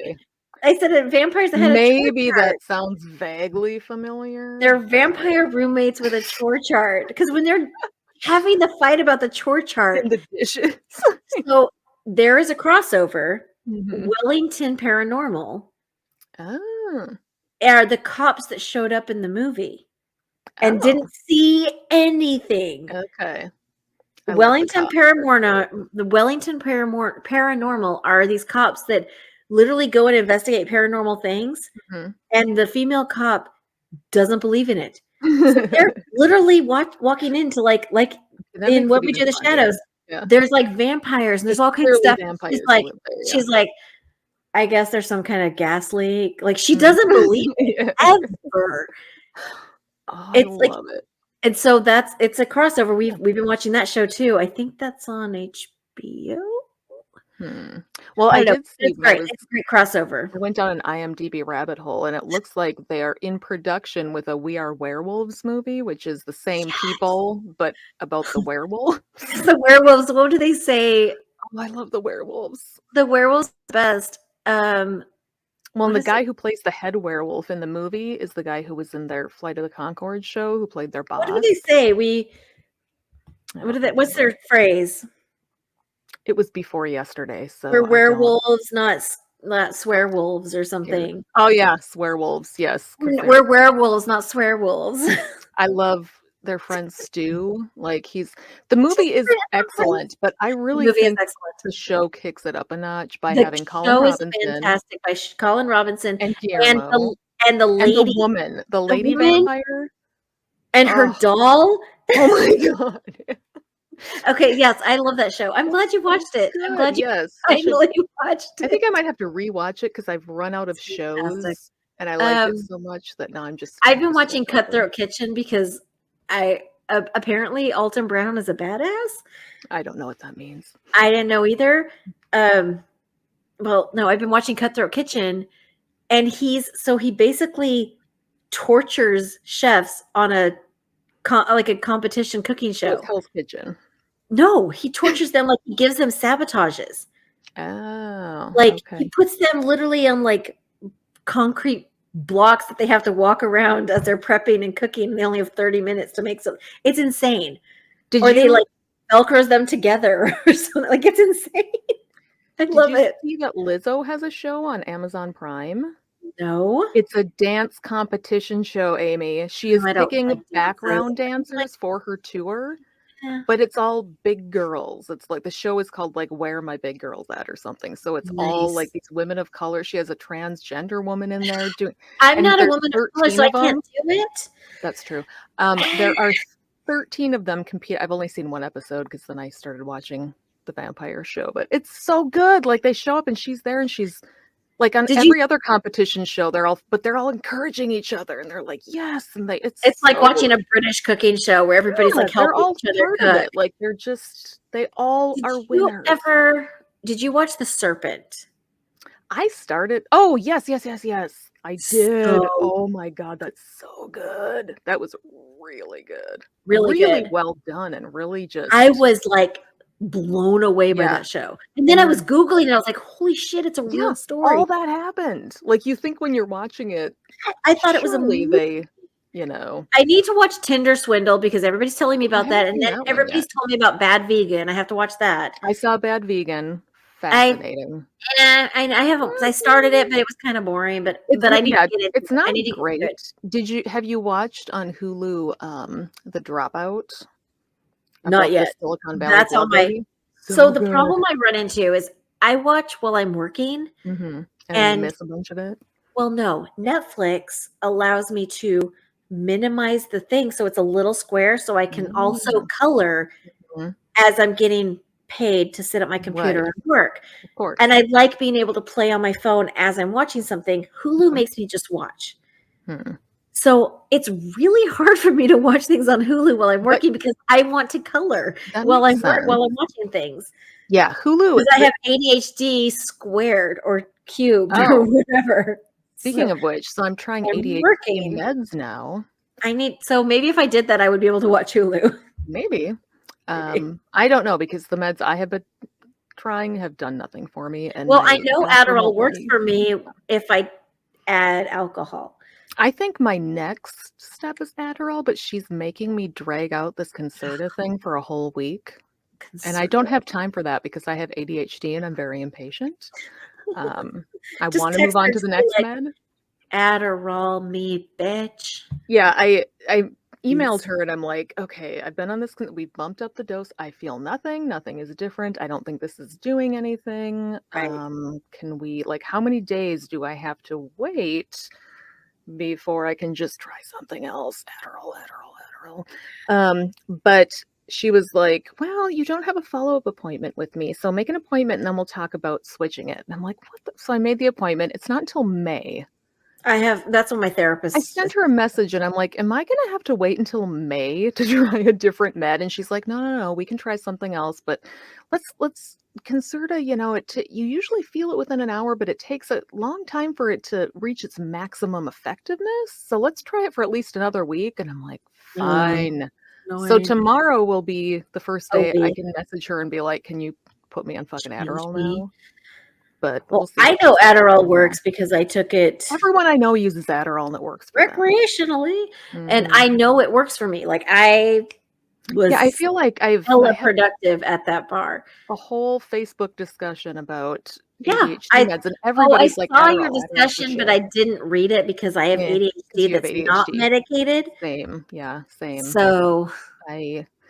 I said it vampires that had maybe a chore chart. That sounds vaguely familiar. They're vampire roommates with a chore chart because when they're having the fight about the chore chart, in the dishes. So there is a crossover. Wellington Paranormal. Are the cops that showed up in the movie and didn't see anything. Okay. The Wellington Paranormal are these cops that literally go and investigate paranormal things, and the female cop doesn't believe in it. So they're literally walking into like in What We Do in the Shadows. Yeah. There's like vampires and there's all kinds of stuff. She's like, I guess there's some kind of gas leak. Like she doesn't believe it ever. I love it. And so it's a crossover. We've been watching that show too. I think that's on HBO. Well, I did see it's great. It's a great crossover. I went down an IMDb rabbit hole, and it looks like they are in production with a We Are Werewolves movie, which is the same people but about the werewolves. The werewolves. What do they say? Oh, I love the werewolves. The werewolves best. Well, the guy who plays the head werewolf in the movie is the guy who was in their Flight of the Conchords show, who played their boss. What do they say? What's their phrase? It was before yesterday, so we're werewolves, not swearwolves or something. Oh yeah, swearwolves. Yes, we're werewolves, not swearwolves. I love their friend Stu. Like the movie is excellent, but I really think the show kicks it up a notch by having Colin Robinson. The show is fantastic by Colin Robinson and Guillermo and the lady, and the woman, the lady vampire, and her doll. Oh my god. Okay, yes, I love that show. I'm glad you watched it. I'm glad you finally watched it. I think I might have to rewatch it because I've run out of shows and I like it so much that now I'm just. I've been watching Cutthroat Kitchen because apparently Alton Brown is a badass. I don't know what that means. I didn't know either. Well, no, I've been watching Cutthroat Kitchen, and he basically tortures chefs on a competition cooking show. Like Hell's Kitchen. No, he tortures them like he gives them sabotages. Oh, Like okay. he puts them literally on like concrete blocks that they have to walk around as they're prepping and cooking, and they only have 30 minutes to make some. It's insane. They like Velcros them together or something. Like it's insane. I love it. Did you see that Lizzo has a show on Amazon Prime? No. It's a dance competition show, Amy. She is picking background dancers for her tour, but it's all big girls. It's like the show is called like Where Are My Big Girls At or something. So it's all like these women of color. She has a transgender woman in there doing. I'm not a woman of color, so I can't do it. That's true. There are 13 of them compete. I've only seen one episode because then I started watching the vampire show, but it's so good. Like they show up and she's there and she's like on every other competition show, they're all encouraging each other and they're like, yes. And it's like watching a British cooking show where everybody's like helping each other cook. Like they all are winners. Did you watch The Serpent? I started. Oh, yes. I did. Oh my God, that's so good. That was really good. Really good. Well done and really just. I was like blown away by that show. And then I was Googling and I was like, holy shit, it's a real story. All that happened. Like you think when you're watching it, I thought it was a movie. I need to watch Tinder Swindle because everybody's telling me about that. And then everybody's telling me about Bad Vegan. I have to watch that. I saw Bad Vegan. Fascinating. I haven't. I started it, but it was kind of boring. But I need to get it. It's not great. Have you watched on Hulu The Dropout? Not yet. Silicon Valley. That's on my. So the problem I run into is I watch while I'm working, and miss a bunch of it. Well, no, Netflix allows me to minimize the thing so it's a little square, so I can also color as I'm getting paid to sit at my computer and work. Of course. And I like being able to play on my phone as I'm watching something. Hulu makes me just watch. So it's really hard for me to watch things on Hulu while I'm working because I want to color while I'm watching things. Yeah, Hulu. Because I have ADHD squared or cubed or whatever. Speaking of which, so I'm trying ADHD meds now. So maybe if I did that, I would be able to watch Hulu. Maybe. I don't know because the meds I have been trying have done nothing for me. And I know Adderall works for me if I add alcohol. I think my next step is Adderall, but she's making me drag out this Concerta thing for a whole week. And I don't have time for that because I have ADHD and I'm very impatient. I want to move on to the next med. Adderall me, bitch. Yeah, I emailed her and I'm like, okay, I've been on this. We've bumped up the dose. I feel nothing. Nothing is different. I don't think this is doing anything. Right. Can we, how many days do I have to wait before I can just try something else? Adderall. But she was like, well, you don't have a follow-up appointment with me. So make an appointment and then we'll talk about switching it. And I'm like, what? So I made the appointment. It's not until May. That's what my therapist. I sent her a message and I'm like, am I going to have to wait until May to try a different med? And she's like, no, we can try something else, but let's Concerta, you usually feel it within an hour, but it takes a long time for it to reach its maximum effectiveness. So let's try it for at least another week. And I'm like, fine. So tomorrow will be the first day I can message her and be like, can you put me on fucking Adderall now? But I know Adderall works because I took it. Everyone I know uses Adderall and it works for recreationally. And I know it works for me. I feel like I've productive at that bar. A whole Facebook discussion about ADHD meds and everybody's I saw your discussion, but I didn't read it because I have ADHD that's not medicated. Same. So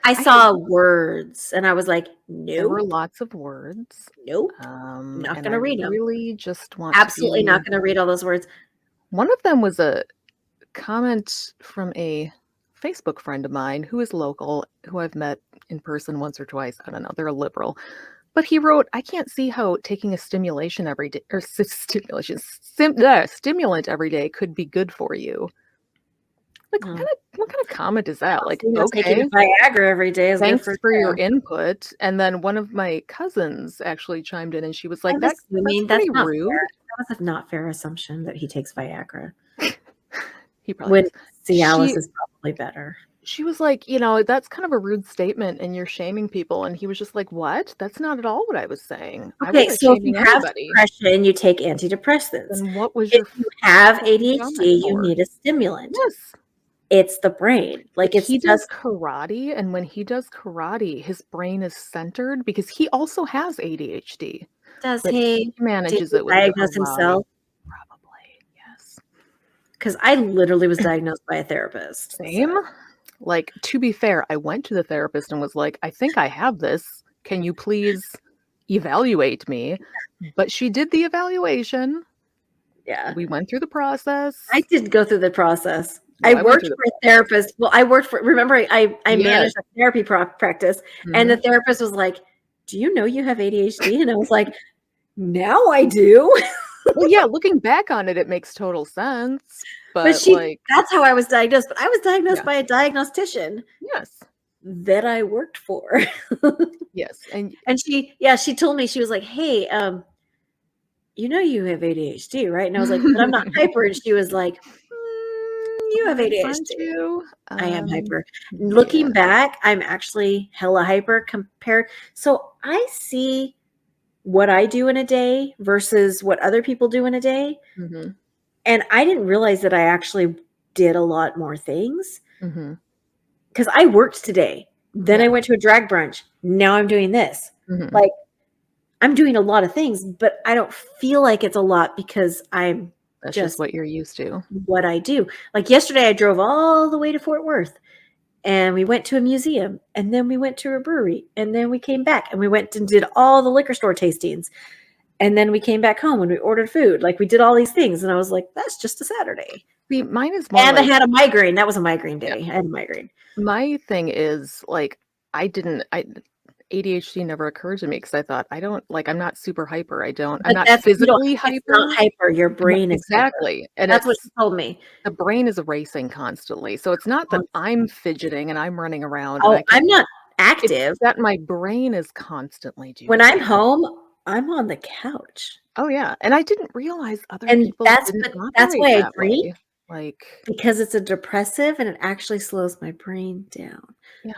I saw words and I was like, no. There were lots of words. Nope. Not going to read them. Really just want Absolutely not going to read all those words. One of them was a comment from a Facebook friend of mine who is local, who I've met in person once or twice. I don't know. They're a liberal. But he wrote, I can't see how taking a stimulation every day or stimulant every day could be good for you. What kind of comment is that? Taking Viagra every day is thanks for your input. And then one of my cousins actually chimed in and she was like, that's pretty rude. That was a not fair assumption that he takes Viagra. He probably When is. Cialis She is probably better. she was like, that's kind of a rude statement and you're shaming people. And he was just like, what? That's not at all what I was saying. I Okay, wasn't so if you shaming have anybody. depression, you take antidepressants. Then what was If your you have fucking comment ADHD, you for? need a stimulant. Yes. It's the brain. Like, Like it's he does just, karate, and when he does karate, his brain is centered because he also has ADHD, does but he? he Did manages he it with diagnose karate. himself? Probably, yes. Because I literally was diagnosed by a therapist. Same. So. Like, to be fair, I went to the therapist and was like, I think I have this. Can you please evaluate me? But she did the evaluation. Yeah. We went through the process. I did go through the process. Well, I I went worked through for a therapist. Well, remember, I Yes. managed a therapy practice, and the Mhm. therapist was like, do you know you have ADHD? And I was like, now I do. Well, yeah, looking back on it, it makes total sense. But But that's how I was diagnosed. But I was diagnosed Yeah. by a diagnostician yes, that I worked for. yes, and And she told me, she was like, hey, you have ADHD, right? And I was like, but I'm not hyper. And she was like, you have aren't ADHD. you? I am hyper. Yeah. Looking back, I'm actually hella hyper compared. So I see what I do in a day versus what other people do in a day. Mhm, And I didn't realize that I actually did a lot more things mhm, because I worked today. Then Yeah. I went to a drag brunch. Now I'm doing this. mhm. Like, I'm doing a lot of things, but I don't feel like it's a lot because I'm That's just just what you're used to. what I do. Like yesterday, I drove all the way to Fort Worth and we went to a museum and then we went to a brewery and then we came back and we went and did all the liquor store tastings. And then we came back home and we ordered food. Like, we did all these things. And I was like, that's just a Saturday. See, mine is more And like I had a migraine. That was a migraine day. I had a migraine. my thing is like ADHD never occurred to me because I thought I'm not super hyper. I'm But not that's, physically it's hyper. not hyper. Your brain is hyper. Exactly. And That's what she told me. the brain is racing constantly. So it's not that I'm fidgeting and I'm running around Oh, and I'm not it's active. that my brain is constantly doing When I'm that. home, I'm on the couch. Oh yeah. And I didn't realize other And people that's didn't why operate I that drink, way. Like, because it's a depressive and it actually slows my brain down. yeah.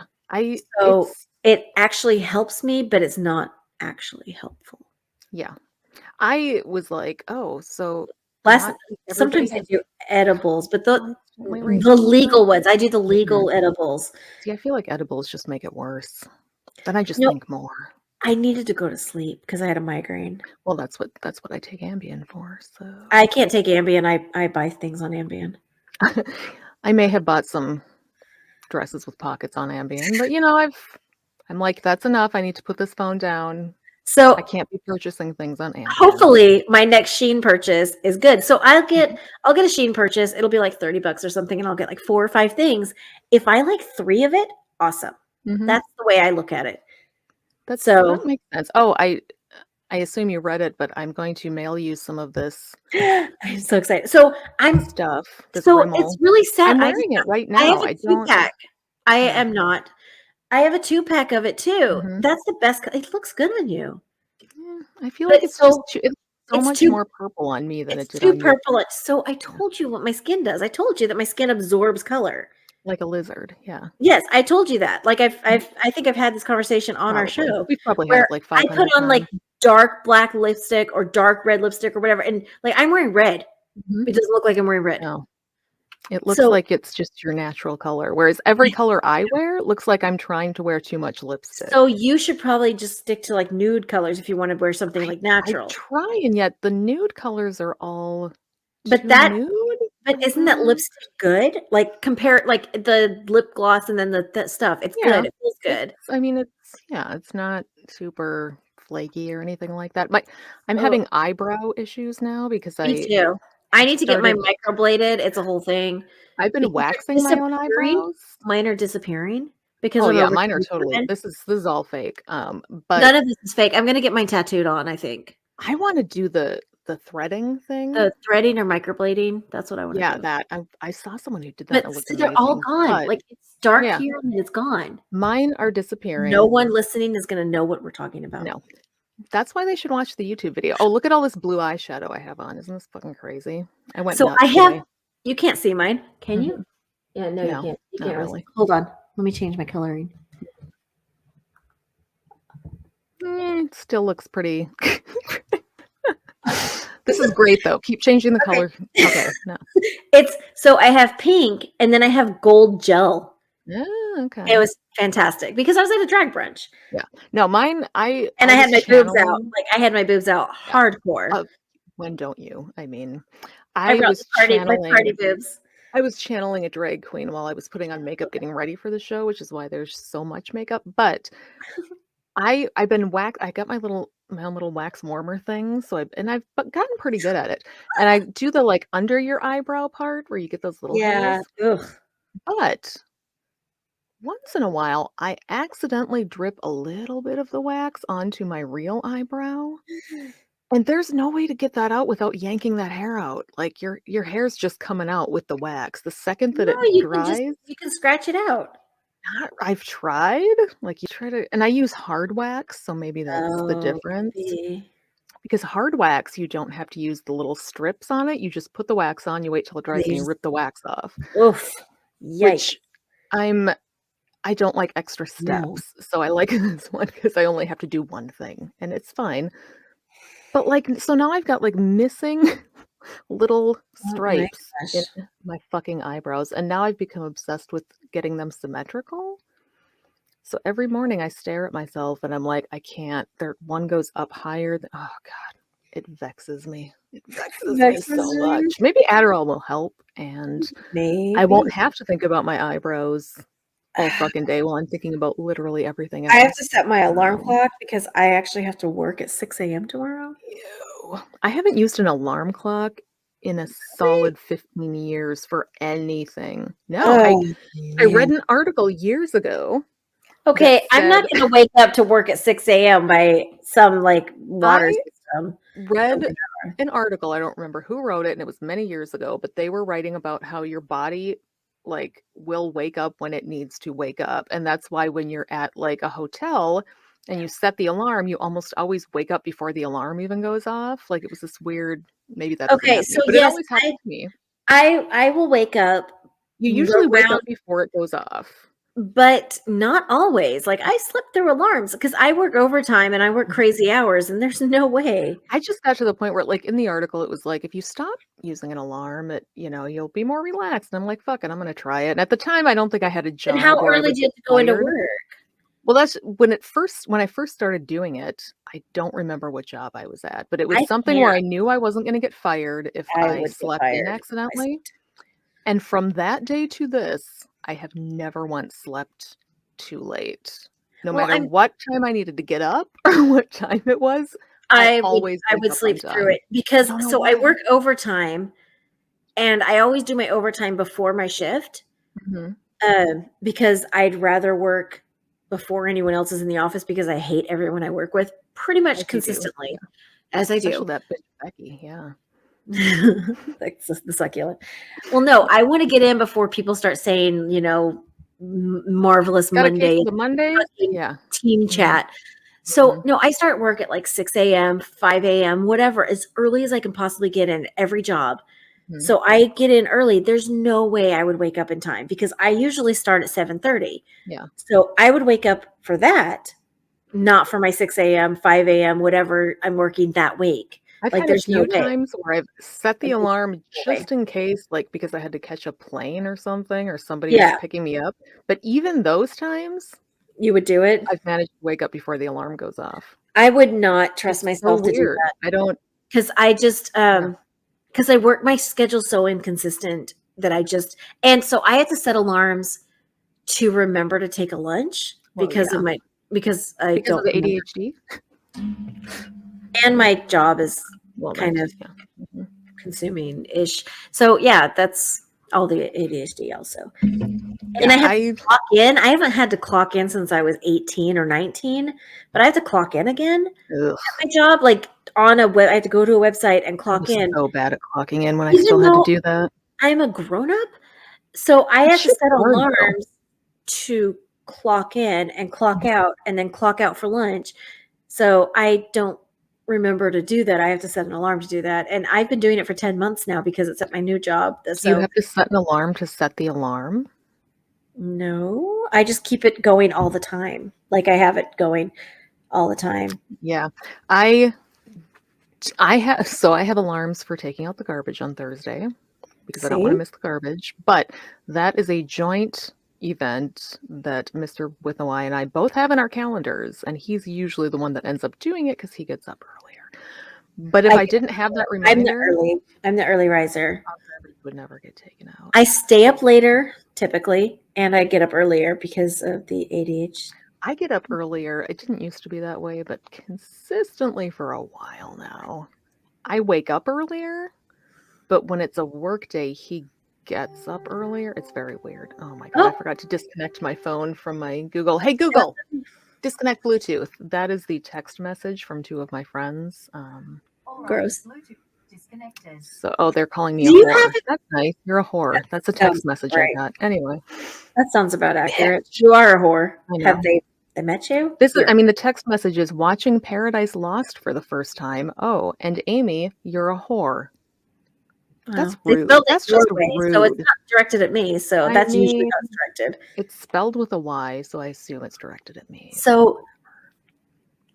So it actually helps me, but it's not actually helpful. Yeah. I was like, oh, so Sometimes everybody I has do edibles, but the constantly legal racing. ones. I do the legal edibles. See, I feel like edibles just make it worse. Then I just No. think more. I needed to go to sleep because I had a migraine. Well, that's what I take Ambien for. So I can't take Ambien. I buy things on Ambien. I may have bought some dresses with pockets on Ambien, but I'm like, that's enough. I need to put this phone down. So I can't be purchasing things on Ambien. hopefully my next Shein purchase is good. So I'll get a Shein purchase. It'll be like $30 or something, and I'll get like 4 or 5 things. If I like 3 of it, awesome. Mhm. That's the way I look at it. That makes sense. Oh, I assume you read it, but I'm going to mail you some of this I'm so excited. So stuff. This so Rimmel. it's really sad. I'm wearing it right now. I have a don't. 2-pack. I Yeah. am not. I have a 2-pack of it too. Mhm. That's the best. It looks good on you. Yeah, I feel But like it's just it's so it's much too- more purple on me than it It's did too on you. purple. So I told you what my skin does. I told you that my skin absorbs color. Like a lizard. Yeah. Yes, I told you that. Like I think I've had this conversation on our Probably. show. We've probably had where it like I 500 put on like times. dark black lipstick or dark red lipstick or whatever, and like I'm wearing red. Mhm. It doesn't look like I'm wearing red. No. It looks So- like it's just your natural color, whereas every color I wear looks like I'm trying to wear too much lipstick. So you should probably just stick to like nude colors if you want to wear something like natural. I try, and yet the nude colors are all But too that- nude. But isn't that lipstick good? Like compare like the lip gloss and then the stuff. It's Yeah. good. It feels good. I mean, it's not super flaky or anything like that. But I'm Oh. having eyebrow issues now because Me too. I need to get my microbladed. It's a whole thing. I've been Because waxing my own disappearing. eyebrows. Mine are disappearing because Oh I'm yeah, over mine are 27. totally. This is all fake. But None of this is fake. I'm gonna get mine tattooed on, I think. I want to do the threading thing. The threading or microblading. That's what I want to Yeah, do. that I saw someone who did that. But It looked see, they're all amazing, gone. but Like it's dark Yeah. here and it's gone. mine are disappearing. No one listening is gonna know what we're talking about. No. That's why they should watch the YouTube video. Oh, look at all this blue eyeshadow I have on. Isn't this fucking crazy? I went So nuts I have today. You can't see mine, can you? Yeah, no, you No, can't. You not can't really. Hold on. Let me change my coloring. It still looks pretty. This is great though. Keep changing the color. Okay. No. It's so I have pink and then I have gold gel. Okay. It was fantastic because I was at a drag brunch. Yeah. No, mine. I I had was my boobs out. channeling- Like I had my boobs out hardcore. When don't you? I mean, I I brought was my channeling. party boobs. I was channeling a drag queen while I was putting on makeup, getting ready for the show, which is why there's so much makeup. But I've been I got my own little wax warmer thing, so I've gotten pretty good at it. And I do the like under your eyebrow part where you get those little hairs. Ugh. But once in a while, I accidentally drip a little bit of the wax onto my real eyebrow. And there's no way to get that out without yanking that hair out. Like your hair's just coming out with the wax. The second that No, it dries, you can scratch it out. I've tried. Like you try to, and I use hard wax, so maybe that's the difference. Okay. Because hard wax, you don't have to use the little strips on it. You just put the wax on, you wait till it dries, and you rip the wax off. Oof. Yikes. Which I don't like extra steps, so I like this one because I only have to do one thing, and it's fine. But like, so now I've got like missing little stripes in my fucking eyebrows, and now I've become obsessed with getting them symmetrical. So every morning I stare at myself and I'm like, I can't. One goes up higher. Oh God, it vexes me. It vexes me so much. Maybe Adderall will help, and I won't have to think about my eyebrows all fucking day while I'm thinking about literally everything else. I have to set my alarm clock because I actually have to work at 6 a.m. tomorrow. Ew. I haven't used an alarm clock in a solid 15 years for anything. No, I read an article years ago. Okay, I'm not going to wake up to work at 6 a.m. by some like water system. Read an article. I don't remember who wrote it, and it was many years ago, but they were writing about how your body like will wake up when it needs to wake up. And that's why when you're at like a hotel and you set the alarm, you almost always wake up before the alarm even goes off. Like it was this weird, maybe that doesn't happen, but it always happens to me. I will wake up. You usually wake up before it goes off. But not always. Like I slept through alarms because I work overtime and I work crazy hours, and there's no way. I just got to the point where, like, in the article, it was like, if you stop using an alarm, you'll be more relaxed. And I'm like, fuck it, I'm gonna try it. And at the time, I don't think I had a job. And how early did you have to go into work? Well, that's when I first started doing it. I don't remember what job I was at, but it was something where I knew I wasn't going to get fired if I slept in accidentally. And from that day to this, I have never once slept too late. No matter what time I needed to get up or what time it was, I would sleep through it because I work overtime, and I always do my overtime before my shift because I'd rather work before anyone else is in the office because I hate everyone I work with pretty much consistently, as I do. Especially that bitch Becky, yeah. Like the succulent. Well, no, I want to get in before people start saying, marvelous Monday, the Monday, team chat. So no, I start work at like 6 a.m., 5 a.m., whatever, as early as I can possibly get in every job. So I get in early. There's no way I would wake up in time because I usually start at 7:30. Yeah. So I would wake up for that, not for my 6 a.m., 5 a.m., whatever I'm working that week. I've had a few times where I've set the alarm just in case, like because I had to catch a plane or something, or somebody was picking me up. But even those times, you would do it. I've managed to wake up before the alarm goes off. I would not trust myself to do that. I don't, because I just because I work my schedule so inconsistent that and so I had to set alarms to remember to take a lunch because of the ADHD. And my job is kind of consuming-ish. So, yeah, that's all the ADHD also. And I have to clock in. I haven't had to clock in since I was 18 or 19, but I have to clock in again at my job. Like, I have to go to a website and clock in. So bad at clocking in when I still had to do that. I'm a grown-up, so I have to set alarms to clock in and clock out and then clock out for lunch. So I don't remember to do that. I have to set an alarm to do that. And I've been doing it for 10 months now because it's at my new job. Do you So have to set an alarm to set the alarm? no, I just keep it going all the time. Like I have it going all the time. Yeah. I have alarms for taking out the garbage on Thursday because I don't want to See? miss the garbage. But that is a joint event that Mr. Withaway and I both have in our calendars, and he's usually the one that ends up doing it because he gets up earlier. But if I didn't have that reminder, I'm the early riser. our garbage would never get taken out. I stay up later typically, and I get up earlier because of the ADHD. I get up earlier. It didn't used to be that way, but consistently for a while now. I wake up earlier, but when it's a work day, he gets up earlier. It's very weird. Oh my God, I forgot to disconnect my phone from my Google. Hey, Google, disconnect Bluetooth. That is the text message from two of my friends. Gross. So, they're calling me Do a you whore. have it? That's nice. You're a whore. That's a text message right. I got. Anyway, That sounds about accurate. You are a whore. I know. Have they met you? This is, I mean, the text message is watching Paradise Lost for the first time. Oh, and Amy, you're a whore. That's They rude. spelled it That's your just way, rude. so it's not directed at me. So I that's usually mean, how it's directed. It's spelled with a Y, so I assume it's directed at me. So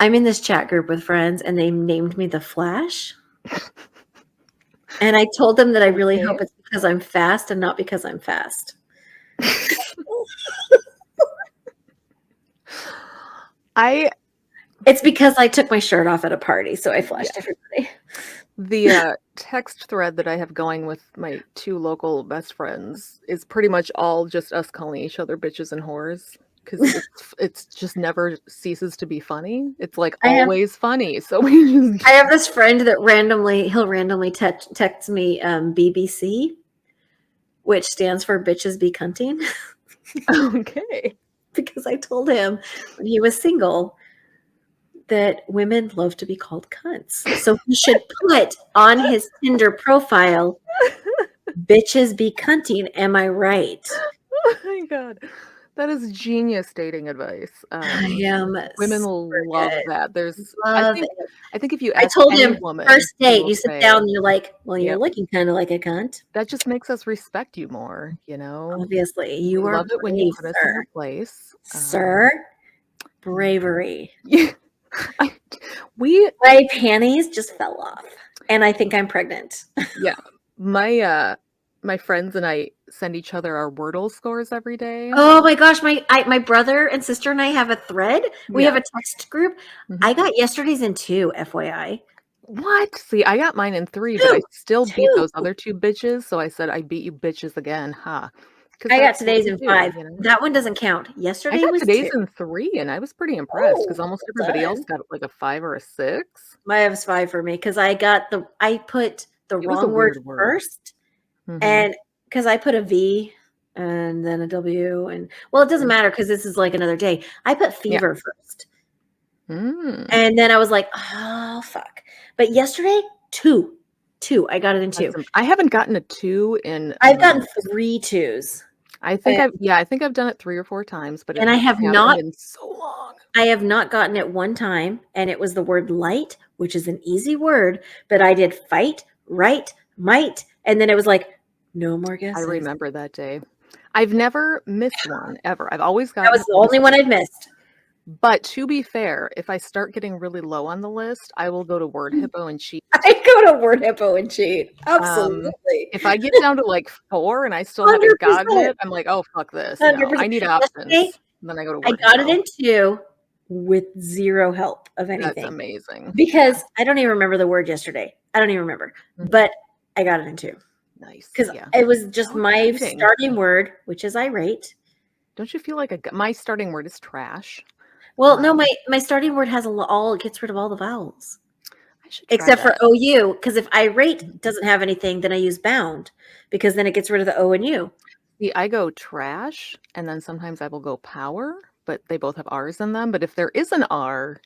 I'm in this chat group with friends, and they named me the Flash. And I told them that I really hope it's because I'm fast and not because I'm fast. It's because I took my shirt off at a party, so I flashed everybody. The text thread that I have going with my two local best friends is pretty much all just us calling each other bitches and whores because it's just never ceases to be funny. It's like always funny. So we just I have this friend that he'll randomly text me BBC, which stands for bitches be cunting. Okay. Because I told him when he was single that women love to be called cunts. So he should put on his Tinder profile, bitches be cunting. Am I right? Oh my God. That is genius dating advice. I am Women love good. that. Love I think if you I ask told any him woman, first she date, will you sit say, down and you're like, well, you're Yep. looking kind of like a cunt. that just makes us respect you more, you know? Obviously, We you are love it when you brave, put us in sir. our place. Sir, bravery. Yeah. My panties just fell off, and I think I'm pregnant. Yeah. My friends and I send each other our Wordle scores every day. Oh my gosh, my brother and sister and I have a thread. We have a text group. Mhm. I got yesterday's in 2, FYI. What? See, I got mine in 3, but I still beat those other 2 bitches, so I said I beat you bitches again, huh? I got today's in 5. You know? That one doesn't count. Yesterday I got was today's 2. in 3, and I was pretty impressed because almost everybody else got like a 5 or a 6. My was 5 for me because I put the wrong word first, and because I put a V and then a W, and well, it doesn't matter because this is like another day. I put fever first, and then I was like, oh fuck. But yesterday, 2. I got it in 2. I haven't gotten a 2 in. I've gotten 3 2s. I think I've done it 3 or 4 times, but I have not been so long. I have not gotten it one time, and it was the word light, which is an easy word, but I did fight, right, might, and then it was like, no more guesses. I remember that day. I've never missed one ever. I've always gotten. That was the only one I've missed. But to be fair, if I start getting really low on the list, I will go to Word Hippo and cheat. I go to Word Hippo and cheat. Absolutely. If I get down to like 4 and I still haven't gotten it, I'm like, oh fuck this. No, I need options. Then I go to Word I got Hippo. it in 2 with 0 help of anything. That's amazing. Because I don't even remember the word yesterday. I don't even remember. But I got it in 2. Nice. Because it was just my starting word, which is irate. Don't you feel like my starting word is trash? Well, no, my starting word has it gets rid of all the vowels. I should except for OU, because if irate doesn't have anything, then I use bound, because then it gets rid of the O and U. See, I go trash, and then sometimes I will go power, but they both have R's in them. But if there is an R,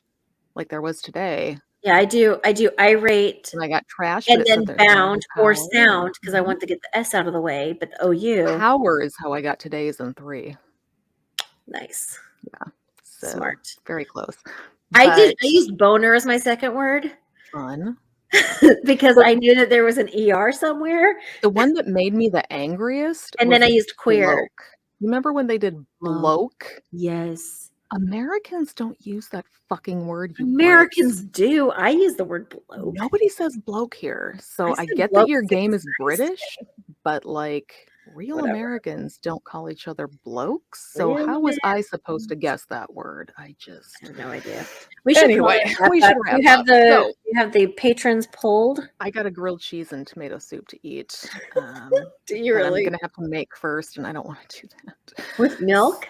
like there was today. Yeah, I do irate. And I got trash. And then bound or sound, because I want to get the S out of the way, but the OU. Power is how I got today's in 3. Nice. Yeah. So, smart. Very close. I used boner as my second word. fun. because I knew that there was an ER somewhere. The one that made me the angriest And then I used queer. bloke. Remember when they did bloke? Yes. Americans don't use that fucking word. Americans do. I use the word bloke. Nobody says bloke here. So I said get bloke that your game is 6 times. British, but like real Whatever. Americans don't call each other blokes. So Real how was I supposed to guess that word? I have no idea. We should Anyway, we should wrap you have up. the you have the patrons polled. I got a grilled cheese and tomato soup to eat. Do you that really? I'm gonna have to make first, and I don't want to do that. With milk?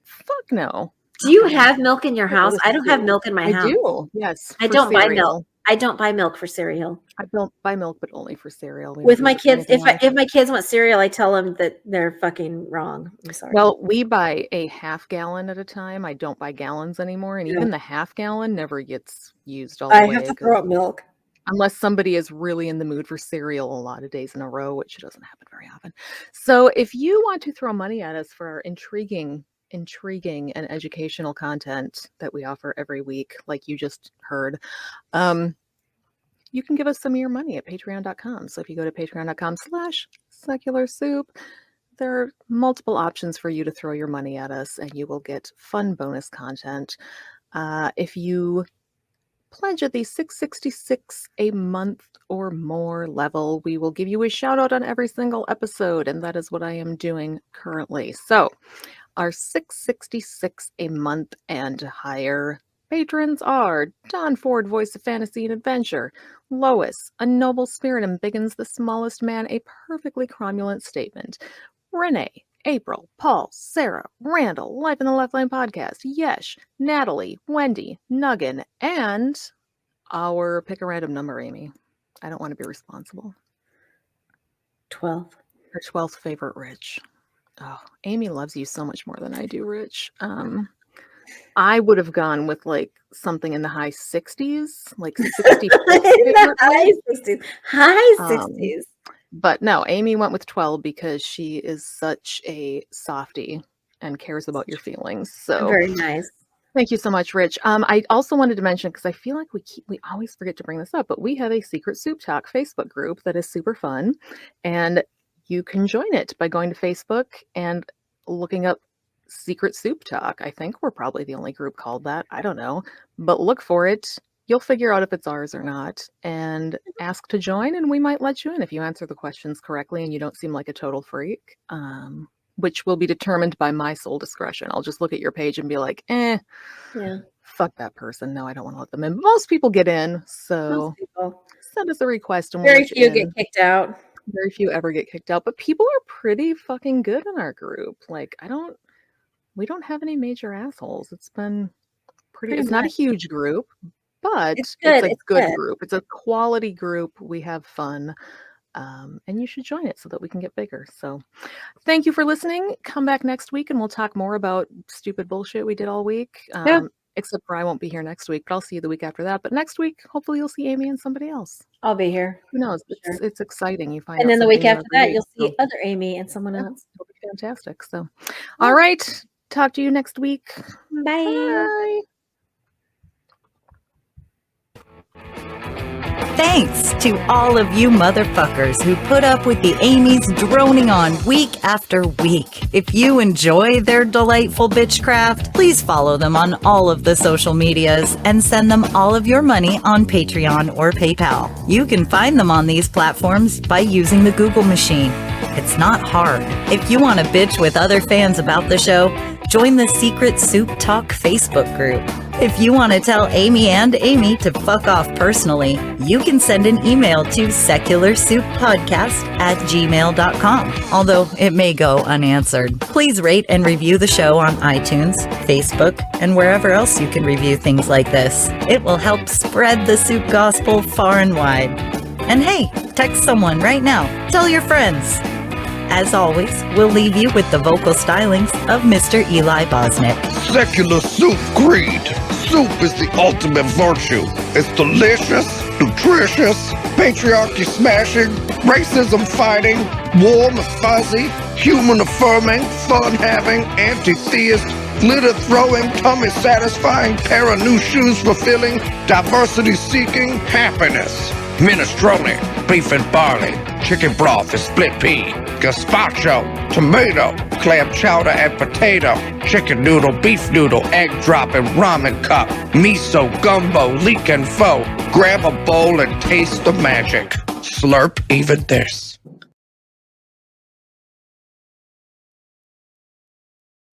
Fuck no. Do you have milk in your house? this I is don't have good. milk in my house. I do. Yes. I for don't buy cereal. milk. I don't buy milk for cereal. I don't buy milk, but only for cereal. We With don't my use it for kids, anything else. if my kids want cereal, I tell them that they're fucking wrong. I'm sorry. Well, we buy a half gallon at a time. I don't buy gallons anymore, and even the half gallon never gets used all the I way. have to throw up milk. Unless somebody is really in the mood for cereal a lot of days in a row, which doesn't happen very often. So if you want to throw money at us for our intriguing and educational content that we offer every week, like you just heard, you can give us some of your money at patreon.com. So if you go to patreon.com/secularsoup, there are multiple options for you to throw your money at us, and you will get fun bonus content. If you pledge at the $6.66 a month or more level, we will give you a shout out on every single episode, and that is what I am doing currently. So our $6.66 a month and higher patrons are Don Ford, voice of fantasy and adventure; Lois, a noble spirit and Biggins, the smallest man, a perfectly cromulent statement; Renee, April, Paul, Sarah, Randall, Life in the Left Lane podcast; Yesh, Natalie, Wendy, Nuggin, and our pick a random number, Amy. I don't want to be responsible. 12. Her 12th favorite, Rich. Oh, Amy loves you so much more than I do, Rich. I would have gone with like something in the high 60s, like 60. High 60s. High 60s. But no, Amy went with 12 because she is such a softie and cares about your feelings. So Very nice. Thank you so much, Rich. I also wanted to mention, because I feel like we always forget to bring this up, but we have a Secret Soup Talk Facebook group that is super fun, and you can join it by going to Facebook and looking up Secret Soup Talk. I think we're probably the only group called that. I don't know, but look for it. You'll figure out if it's ours or not, and ask to join, and we might let you in if you answer the questions correctly and you don't seem like a total freak, which will be determined by my sole discretion. I'll just look at your page and be like, fuck that person. No, I don't want to let them in. Most people get in, so send us a request. And very few get kicked out. Very few ever get kicked out, but people are pretty fucking good in our group. Like, we don't have any major assholes. It's been pretty it's not a huge group, but it's a good group. It's a quality group. We have fun. And you should join it so that we can get bigger. So thank you for listening. Come back next week and we'll talk more about stupid bullshit we did all week. Except for I won't be here next week, but I'll see you the week after that. But next week, hopefully you'll see Amy and somebody else. I'll be here. Who knows? It's exciting. You find out. And then the week after that, you'll see so other Amy and someone else. It'll be fantastic. So, all right. Talk to you next week. Bye. Thanks to all of you motherfuckers who put up with the Amy's droning on week after week. If you enjoy their delightful bitchcraft, please follow them on all of the social medias and send them all of your money on Patreon or PayPal. You can find them on these platforms by using the Google machine. It's not hard. If you want to bitch with other fans about the show, join the Secret Soup Talk Facebook group. If you want to tell Amy and Amy to fuck off personally, you can send an email to secularsouppodcast@gmail.com, although it may go unanswered. Please rate and review the show on iTunes, Facebook, and wherever else you can review things like this. It will help spread the soup gospel far and wide. And hey, text someone right now. Tell your friends. As always, we'll leave you with the vocal stylings of Mr. Eli Bosnick. Secular soup creed. Soup is the ultimate virtue. It's delicious, nutritious, patriarchy smashing, racism fighting, warm and fuzzy, human affirming, fun having, anti-theist, glitter-throwing, tummy-satisfying pair of new shoes fulfilling, diversity-seeking happiness. Minestrone, beef and barley, chicken broth and split pea, gazpacho, tomato, clam chowder and potato, chicken noodle, beef noodle, egg drop and ramen cup, miso, gumbo, leek and pho. Grab a bowl and taste the magic. Slurp even this.